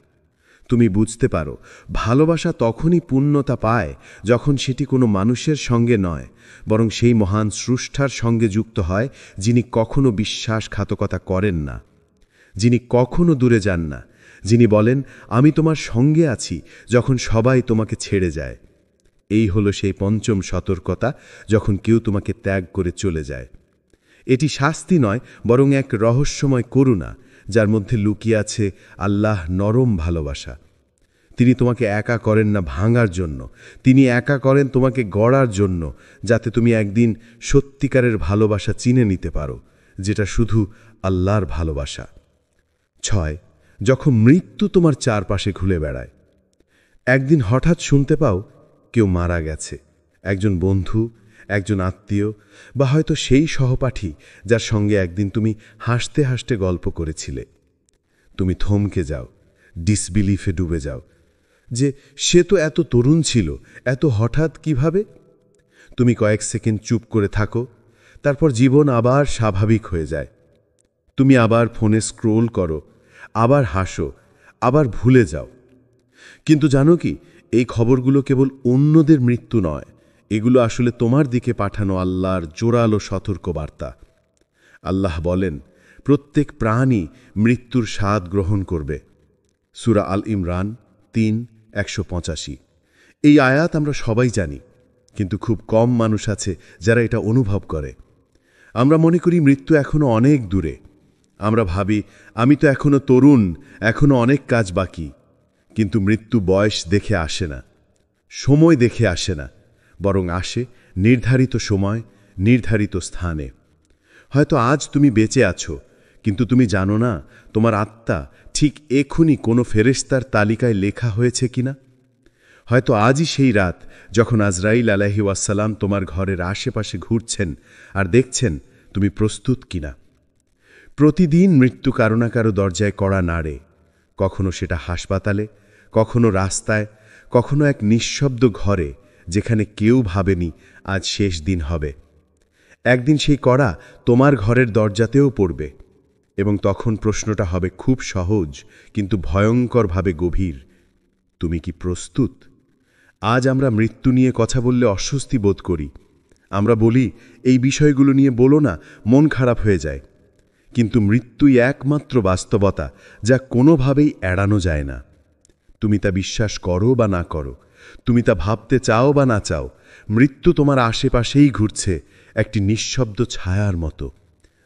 তুমি বুঝতে পারো, ভালোবাসা তখনই পূর্ণতা পায় যখন সেটি কোনো মানুষের সঙ্গে নয়, বরং সেই মহান স্রষ্টার সঙ্গে যুক্ত হয়, যিনি কখনো বিশ্বাসঘাতকতা করেন না, যিনি কখনো দূরে যান না, যিনি বলেন আমি তোমার সঙ্গে আছি যখন সবাই তোমাকে ছেড়ে যায়। এই হলো সেই পঞ্চম সতর্কতা, যখন কেউ তোমাকে ত্যাগ করে চলে যায়। এটি শাস্তি নয়, বরং এক রহস্যময় করুণা, যার মধ্যে লুকিয়ে আছে আল্লাহ নরম ভালোবাসা। তিনি তোমাকে একা করেন না ভাঙার জন্য, তিনি একা করেন তোমাকে গড়ার জন্য, যাতে তুমি একদিন সত্যিকারের ভালোবাসা চিনে নিতে পারো, যেটা শুধু আল্লাহর ভালোবাসা। 6. যখন মৃত্যু তোমার চারপাশে ঘুরে বেড়ায়। একদিন হঠাৎ শুনতে পাও কেউ মারা গেছে, একজন বন্ধু, একজন আত্মীয়, বা হয়তো সেই সহপাঠী যার সঙ্গে একদিন তুমি হাসতে হাসতে গল্প করেছিলে। তুমি থমকে যাও, ডিসবিলিফে ডুবে যাও, যে সে তো এত তরুণ ছিল, এত হঠাৎ কিভাবে? তুমি কয়েক সেকেন্ড চুপ করে থাকো, তারপর জীবন আবার স্বাভাবিক হয়ে যায়। তুমি আবার ফোনে স্ক্রোল করো, আবার হাসো, আবার ভুলে যাও। কিন্তু জানো কি, এই খবরগুলো কেবল অন্যদের মৃত্যু নয়, এগুলো আসলে তোমার দিকে পাঠানো আল্লাহর জোরালো সতর্কবার্তা। আল্লাহ বলেন, প্রত্যেক প্রাণী মৃত্যুর স্বাদ গ্রহণ করবে। সূরা আল ইমরান 3:185। এই আয়াত আমরা সবাই জানি, কিন্তু খুব কম মানুষ আছে যারা এটা অনুভব করে। আমরা মনে করি মৃত্যু এখনো অনেক দূরে। আমরা ভাবি, আমি তো এখনো তরুণ, এখনো অনেক কাজ বাকি। কিন্তু মৃত্যু বয়স দেখে আসে না, সময় দেখে আসে না, বরং আসে নির্ধারিত সময়, নির্ধারিত স্থানে। হয়তো আজ তুমি বেঁচে আছো, কিন্তু তুমি জানো না তোমার আত্মা ঠিক এখনই কোনো ফেরেশতার তালিকায় লেখা হয়েছে কিনা। হয়তো আজই সেই রাত যখন আজরাইল আলাইহিস সালাম তোমার ঘরের আশেপাশে ঘুরছেন আর দেখছেন তুমি প্রস্তুত কিনা। প্রতিদিন মৃত্যু কারো না কারো দরজায় কড়া নাড়ে, কখনো সেটা হাসপাতালে, কখনো রাস্তায়, কখনো এক নিঃশব্দ ঘরে, যেখানে কেউ ভাবেনি আজ শেষ দিন হবে। একদিন সেই কড়া তোমার ঘরের দরজাতেও পড়বে, এবং তখন প্রশ্নটা হবে খুব সহজ কিন্তু ভয়ঙ্করভাবে গভীর, তুমি কি প্রস্তুত? আজ আমরা মৃত্যু নিয়ে কথা বললে অস্বস্তি বোধ করি। আমরা বলি, এই বিষয়গুলো নিয়ে বলো না, মন খারাপ হয়ে যায়। কিন্তু মৃত্যুই একমাত্র বাস্তবতা যা কোনোভাবেই এড়ানো যায় না। তুমি তা বিশ্বাস করো বা না করো, তুমি তা ভাবতে চাও বা না চাও, মৃত্যু তোমার আশেপাশেই ঘুরছে, একটি নিঃশব্দ ছায়ার মতো,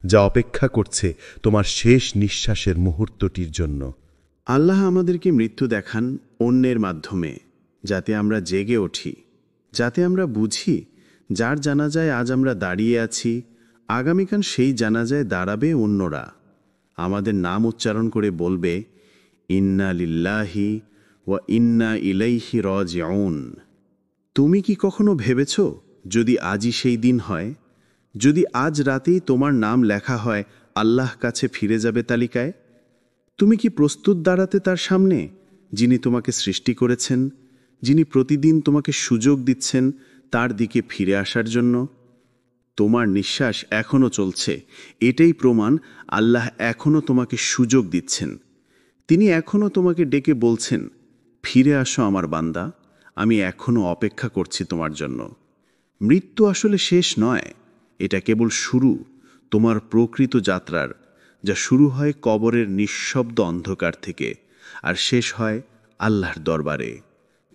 যা অপেক্ষা করছে তোমার শেষ নিঃশ্বাসের মুহূর্তটির জন্য। আল্লাহ আমাদেরকে মৃত্যু দেখান অন্যের মাধ্যমে, যাতে আমরা জেগে উঠি, যাতে আমরা বুঝি যার জানাজায় আজ আমরা দাঁড়িয়ে আছি, আগামীকাল সেই জানাজায় দাঁড়াবে অন্যরা। আমাদের নাম উচ্চারণ করে বলবে, ইন্না লিল্লাহি ওয়া ইন্না ইলাইহি রাজিউন। তুমি কি কখনো ভেবেছ, যদি আজই সেই দিন হয়, যদি আজ রাতেই তোমার নাম লেখা হয় আল্লাহ কাছে ফিরে যাবে তালিকায়, তুমি কি প্রস্তুত দাঁড়াতে তার সামনে, যিনি তোমাকে সৃষ্টি করেছেন, যিনি প্রতিদিন তোমাকে সুযোগ দিচ্ছেন তার দিকে ফিরে আসার জন্য? তোমার নিঃশ্বাস এখনো চলছে, এটাই প্রমাণ আল্লাহ এখনো তোমাকে সুযোগ দিচ্ছেন। তিনি এখনও তোমাকে ডেকে বলছেন, ফিরে আসো আমার বান্দা, আমি এখনও অপেক্ষা করছি তোমার জন্য। মৃত্যু আসলে শেষ নয়, এটা কেবল শুরু তোমার প্রকৃত যাত্রার, যা শুরু হয় কবরের নিঃশব্দ অন্ধকার থেকে আর শেষ হয় আল্লাহর দরবারে।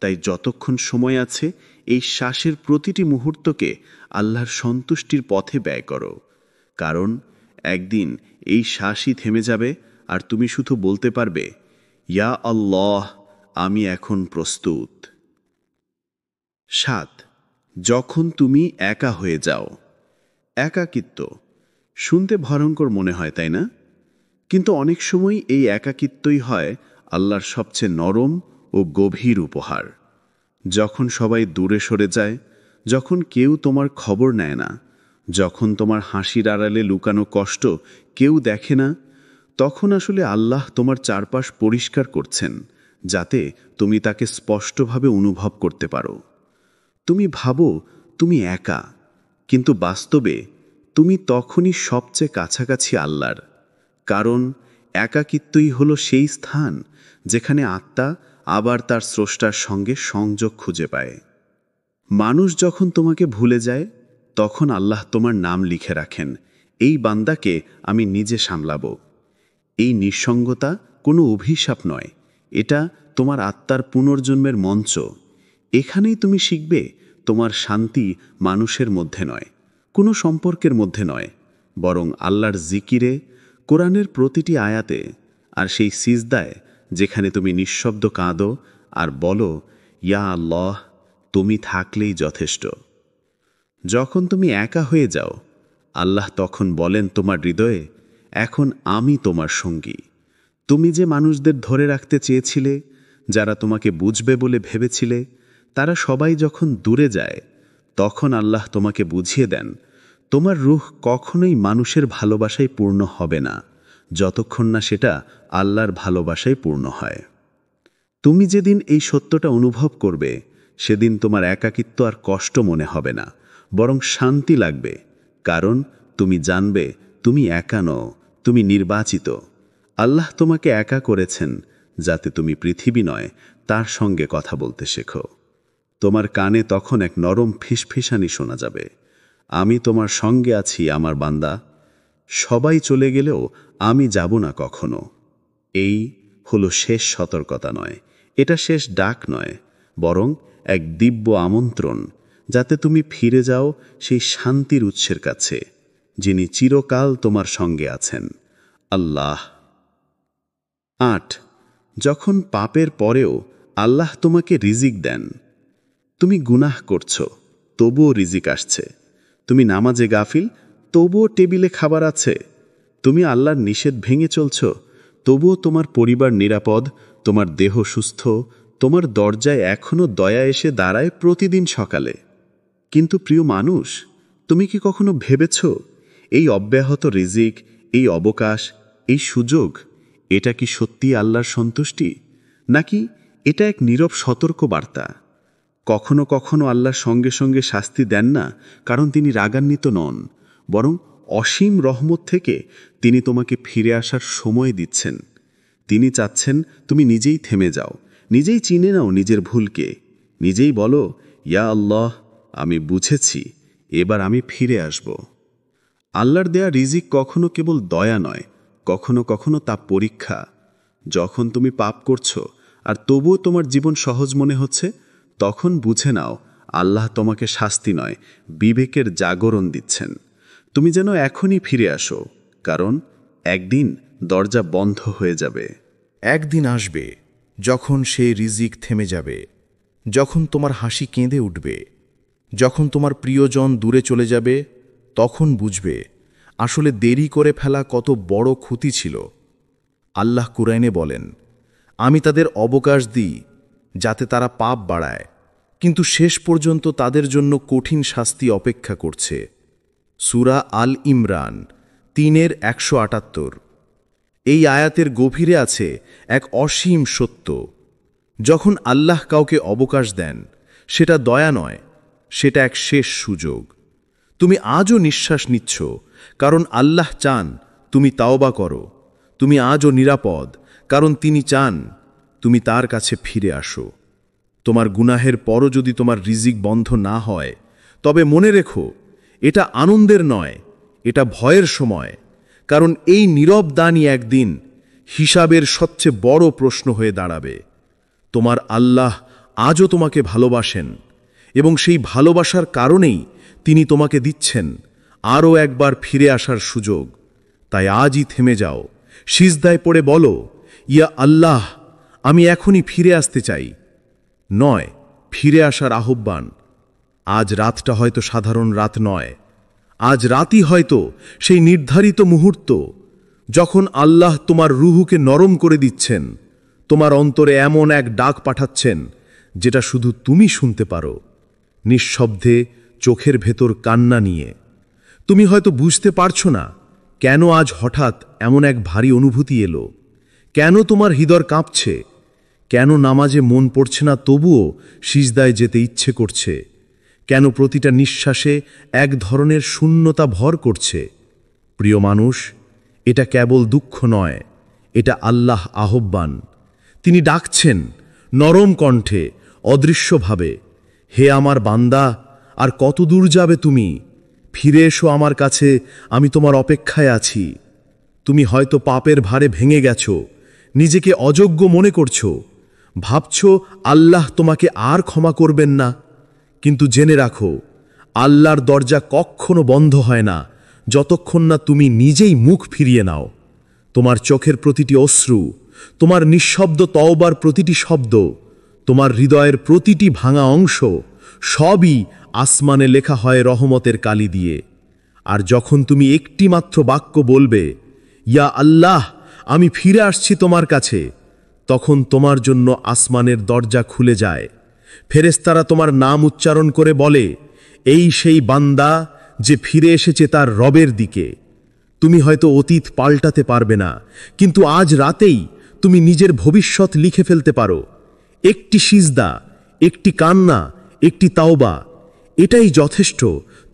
তাই যতক্ষণ সময় আছে এই শ্বাসের প্রতিটি মুহূর্তকে আল্লাহর সন্তুষ্টির পথে ব্যয় করো, কারণ একদিন এই শ্বাসই থেমে যাবে আর তুমি শুধু বলতে পারবে, ইয়া আল্লাহ, আমি এখন প্রস্তুত। 7. যখন তুমি একা হয়ে যাও। একাকিত্ব শুনতে ভয়ঙ্কর মনে হয়, তাই না? কিন্তু অনেক সময় এই একাকিত্বই হয় আল্লাহর সবচেয়ে নরম ও গভীর উপহার। যখন সবাই দূরে সরে যায়, যখন কেউ তোমার খবর নেয় না, যখন তোমার হাসির আড়ালে লুকানো কষ্ট কেউ দেখে না, তখন আসলে আল্লাহ তোমার চারপাশ পরিষ্কার করছেন, যাতে তুমি তাকে স্পষ্টভাবে অনুভব করতে পারো। তুমি ভাবো তুমি একা, কিন্তু বাস্তবে তুমি তখনই সবচেয়ে কাছাকাছি আল্লাহর, কারণ একাকিত্বই হলো সেই স্থান যেখানে আত্মা আবার তার স্রষ্টার সঙ্গে সংযোগ খুঁজে পায়। মানুষ যখন তোমাকে ভুলে যায়, তখন আল্লাহ তোমার নাম লিখে রাখেন, এই বান্দাকে আমি নিজে সামলাবো। এই নিঃসঙ্গতা কোনো অভিশাপ নয়, এটা তোমার আত্মার পুনর্জন্মের মঞ্চ। এখানেই তুমি শিখবে তোমার শান্তি মানুষের মধ্যে নয়, কোনো সম্পর্কের মধ্যে নয়, বরং আল্লাহর জিকিরে, কোরআনের প্রতিটি আয়াতে, আর সেই সিজদায় যেখানে তুমি নিঃশব্দ কাঁদো আর বলো, ইয়া আল্লাহ, তুমি থাকলেই যথেষ্ট। যখন তুমি একা হয়ে যাও, আল্লাহ তখন বলেন তোমার হৃদয়ে, এখন আমি তোমার সঙ্গী। তুমি যে মানুষদের ধরে রাখতে চেয়েছিলে, যারা তোমাকে বুঝবে বলে ভেবেছিলে, তারা সবাই যখন দূরে যায়, তখন আল্লাহ তোমাকে বুঝিয়ে দেন, তোমার রূহ কখনোই মানুষের ভালোবাসায় পূর্ণ হবে না, যতক্ষণ না সেটা আল্লাহর ভালোবাসায় পূর্ণ হয়। তুমি যেদিন এই সত্যটা অনুভব করবে, সেদিন তোমার একাকিত্ব আর কষ্ট মনে হবে না, বরং শান্তি লাগবে, কারণ তুমি জানবে তুমি একা নও, তুমি নির্বাচিত। আল্লাহ তোমাকে একা করেছেন যাতে তুমি পৃথিবী নয়, তার সঙ্গে কথা বলতে শেখো। তোমার কানে তখন এক নরম ফিসফিসানি শোনা যাবে, আমি তোমার সঙ্গে আছি আমার বান্দা, সবাই চলে গেলেও আমি যাব না কখনো। এই হলো শেষ সতর্কতা নয়, এটা শেষ ডাক নয়, বরং এক দিব্য আমন্ত্রণ, যাতে তুমি ফিরে যাও সেই শান্তির উৎসের কাছে, যিনি চিরকাল তোমার সঙ্গে আছেন, আল্লাহ। 8. যখন পাপের পরেও আল্লাহ তোমাকে রিজিক দেন। তুমি গুনাহ করছো, তবুও রিজিক আসছে। তুমি নামাজে গাফিল, তবুও টেবিলে খাবার আছে। তুমি আল্লাহর নিষেধ ভেঙে চলছ, তবুও তোমার পরিবার নিরাপদ, তোমার দেহ সুস্থ, তোমার দরজায় এখনও দয়া এসে দাঁড়ায় প্রতিদিন সকালে। কিন্তু প্রিয় মানুষ, তুমি কি কখনো ভেবেছ, এই অব্যাহত রিজিক, এই অবকাশ, এই সুযোগ, এটা কি সত্যি আল্লাহর সন্তুষ্টি, নাকি এটা এক নীরব সতর্ক বার্তা? কখনো কখনো আল্লাহর সঙ্গে সঙ্গে শাস্তি দেন না, কারণ তিনি রাগান্বিত নন, বরং অসীম রহমত থেকে তিনি তোমাকে ফিরে আসার সময় দিচ্ছেন। তিনি চাচ্ছেন তুমি নিজেই থেমে যাও, নিজেই চিনে নাও নিজের ভুলকে, নিজেই বলো, ইয়া আল্লাহ, আমি বুঝেছি, এবার আমি ফিরে আসব। আল্লাহর দেয়া রিজিক কখনো কেবল দয়া নয়, কখনো কখনো তা পরীক্ষা। যখন তুমি পাপ করছো আর তবুও তোমার জীবন সহজ মনে হচ্ছে, তখন বুঝে নাও আল্লাহ তোমাকে শাস্তি নয়, বিবেকের জাগরণ দিচ্ছেন। তুমি যেন এখনই ফিরে আসো, কারণ একদিন দরজা বন্ধ হয়ে যাবে। একদিন আসবে যখন সেই রিজিক থেমে যাবে, যখন তোমার হাসি কেঁদে উঠবে, যখন তোমার প্রিয়জন দূরে চলে যাবে, তখন বুঝবে আসলে দেরি করে ফেলা কত বড় ক্ষতি ছিল। আল্লাহ কুরআনে বলেন, আমি তাদের অবকাশ দিই যাতে তারা পাপ বাড়ায়, কিন্তু শেষ পর্যন্ত তাদের জন্য কঠিন শাস্তি অপেক্ষা করছে। সূরা আল ইমরান 3:178। এই আয়াতের গভীরে আছে এক অসীম সত্য। যখন আল্লাহ কাউকে অবকাশ দেন, সেটা দয়া নয়, সেটা এক শেষ সুযোগ। তুমি আজও নিঃশ্বাস নিচ্ছ, কারণ আল্লাহ চান তুমি তাওবা করো। তুমি আজও নিরাপদ, কারণ তিনি চান তুমি তার কাছে ফিরে আসো। তোমার গুনাহের পরও যদি তোমার রিজিক বন্ধ না হয়, তবে মনে রেখো এটা আনন্দের নয়, এটা ভয়ের সময়। কারণ এই নীরব দানই একদিন হিসাবের সবচেয়ে বড় প্রশ্ন হয়ে দাঁড়াবে। তোমার আল্লাহ আজও তোমাকে ভালোবাসেন এবং সেই ভালোবাসার কারণেই তিনি তোমাকে দিচ্ছেন আরও একবার ফিরে আসার সুযোগ। তাই আজই থেমে যাও, সিজদায় পড়ে বলো, ইয়া আল্লাহ, আমি এখনই ফিরে আসতে চাই। নয় ফিরে আসার আহ্বান। আজ রাতটা হয়তো সাধারণ রাত নয়, আজ রাতই হয়তো সেই নির্ধারিত মুহূর্ত যখন আল্লাহ তোমার রুহুকে নরম করে দিচ্ছেন, তোমার অন্তরে এমন এক ডাক পাঠাচ্ছেন যেটা শুধু তুমি শুনতে পারো, নিঃশব্দে, চোখের ভেতর কান্না নিয়ে। তুমি হয়তো বুঝতে পারছো না কেন আজ হঠাৎ এমন এক ভারী অনুভূতি এলো, কেন তোমার হৃদয় কাঁপছে, কেন নামাজে মন পড়ছে না তবুও সিজদায় যেতে ইচ্ছে করছে, কেন প্রতিটা নিঃশ্বাসে এক ধরনের শূন্যতা ভর করছে। প্রিয় মানুষ, এটা কেবল দুঃখ নয়, এটা আল্লাহ আহ্বান। তিনি ডাকছেন নরম কণ্ঠে, অদৃশ্যভাবে, হে আমার বান্দা, আর কত দূর যাবে তুমি? ফিরে এসো আমার কাছে, আমি তোমার অপেক্ষায় আছি। তুমি হয়তো পাপের ভারে ভেঙে গেছো, নিজেকে অযোগ্য মনে করছো, ভাবছো আল্লাহ তোমাকে আর ক্ষমা করবেন না। কিন্তু জেনে রাখো, আল্লাহর দরজা কখনো বন্ধ হয় না যতক্ষণ না তুমি নিজেই মুখ ফিরিয়ে নাও। তোমার চোখের প্রতিটি অশ্রু, তোমার নিঃশব্দ তওবার প্রতিটি শব্দ, তোমার হৃদয়ের প্রতিটি ভাঙা অংশ, সবই আসমানে লেখা হয় রহমতের কালি দিয়ে। আর যখন তুমি একটি মাত্র বাক্য বলবে, ইয়া আল্লাহ, আমি ফিরে আসছি তোমার কাছে, তখন তোমার জন্য আসমানের দরজা খুলে যায়। ফেরেশতারা তোমার নাম উচ্চারণ করে বলে, এই সেই বান্দা যে ফিরে এসেছে তার রবের দিকে। তুমি হয়তো অতীত পাল্টাতে পারবে না, কিন্তু আজ রাতেই তুমি নিজের ভবিষ্যৎ লিখে ফেলতে পারো। একটি সিজদা, একটি কান্না, একটি তাওবা, এটাই যথেষ্ট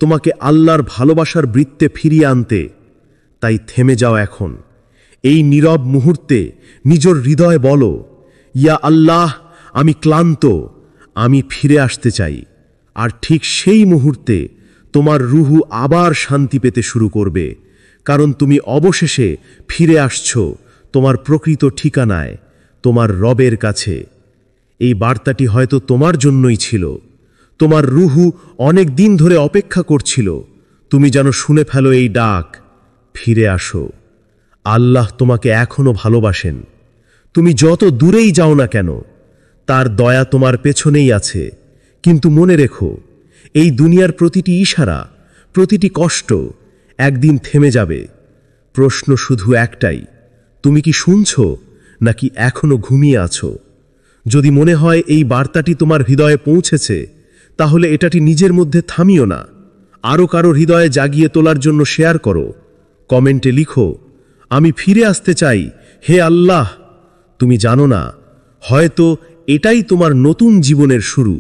তোমাকে আল্লাহর ভালোবাসার বৃত্তে ফিরিয়ে আনতে। তাই থেমে যাও এখন। এই নীরব মুহূর্তে নিজের হৃদয় বলো, ইয়া আল্লাহ, আমি ক্লান্ত, আমি ফিরে আসতে চাই। আর ঠিক সেই মুহূর্তে তোমার রুহু আবার শান্তি পেতে শুরু করবে, কারণ তুমি অবশেষে ফিরে আসছো তোমার প্রকৃত ঠিকানায়, তোমার রবের কাছে। এই বার্তাটি হয়তো তোমার জন্যই ছিল। তোমার রুহু অনেক দিন ধরে অপেক্ষা করছিল। তুমি যেন শুনে ফেলো এই ডাক, ফিরে আসো। আল্লাহ তোমাকে এখনো ভালোবাসেন। তুমি যত দূরেই যাও না কেন, তার দয়া তোমার পেছনেই আছে। কিন্তু মনে রেখো, এই দুনিয়ার প্রতিটি ইশারা, প্রতিটি কষ্ট একদিন থেমে যাবে। প্রশ্ন শুধু একটাই, তুমি কি শুনছো নাকি এখনো ঘুমিয়ে আছো? যদি মনে হয় এই বার্তাটি তোমার হৃদয়ে পৌঁছেছে, তাহলে এটাটি নিজের মধ্যে থামিও না, আরও কারো হৃদয়ে জাগিয়ে তোলার জন্য শেয়ার করো। কমেন্টে লিখো, আমি ফিরে আসতে চাই, হে আল্লাহ। তুমি জানো না, হয়তো এটাই তোমার নতুন জীবনের শুরু।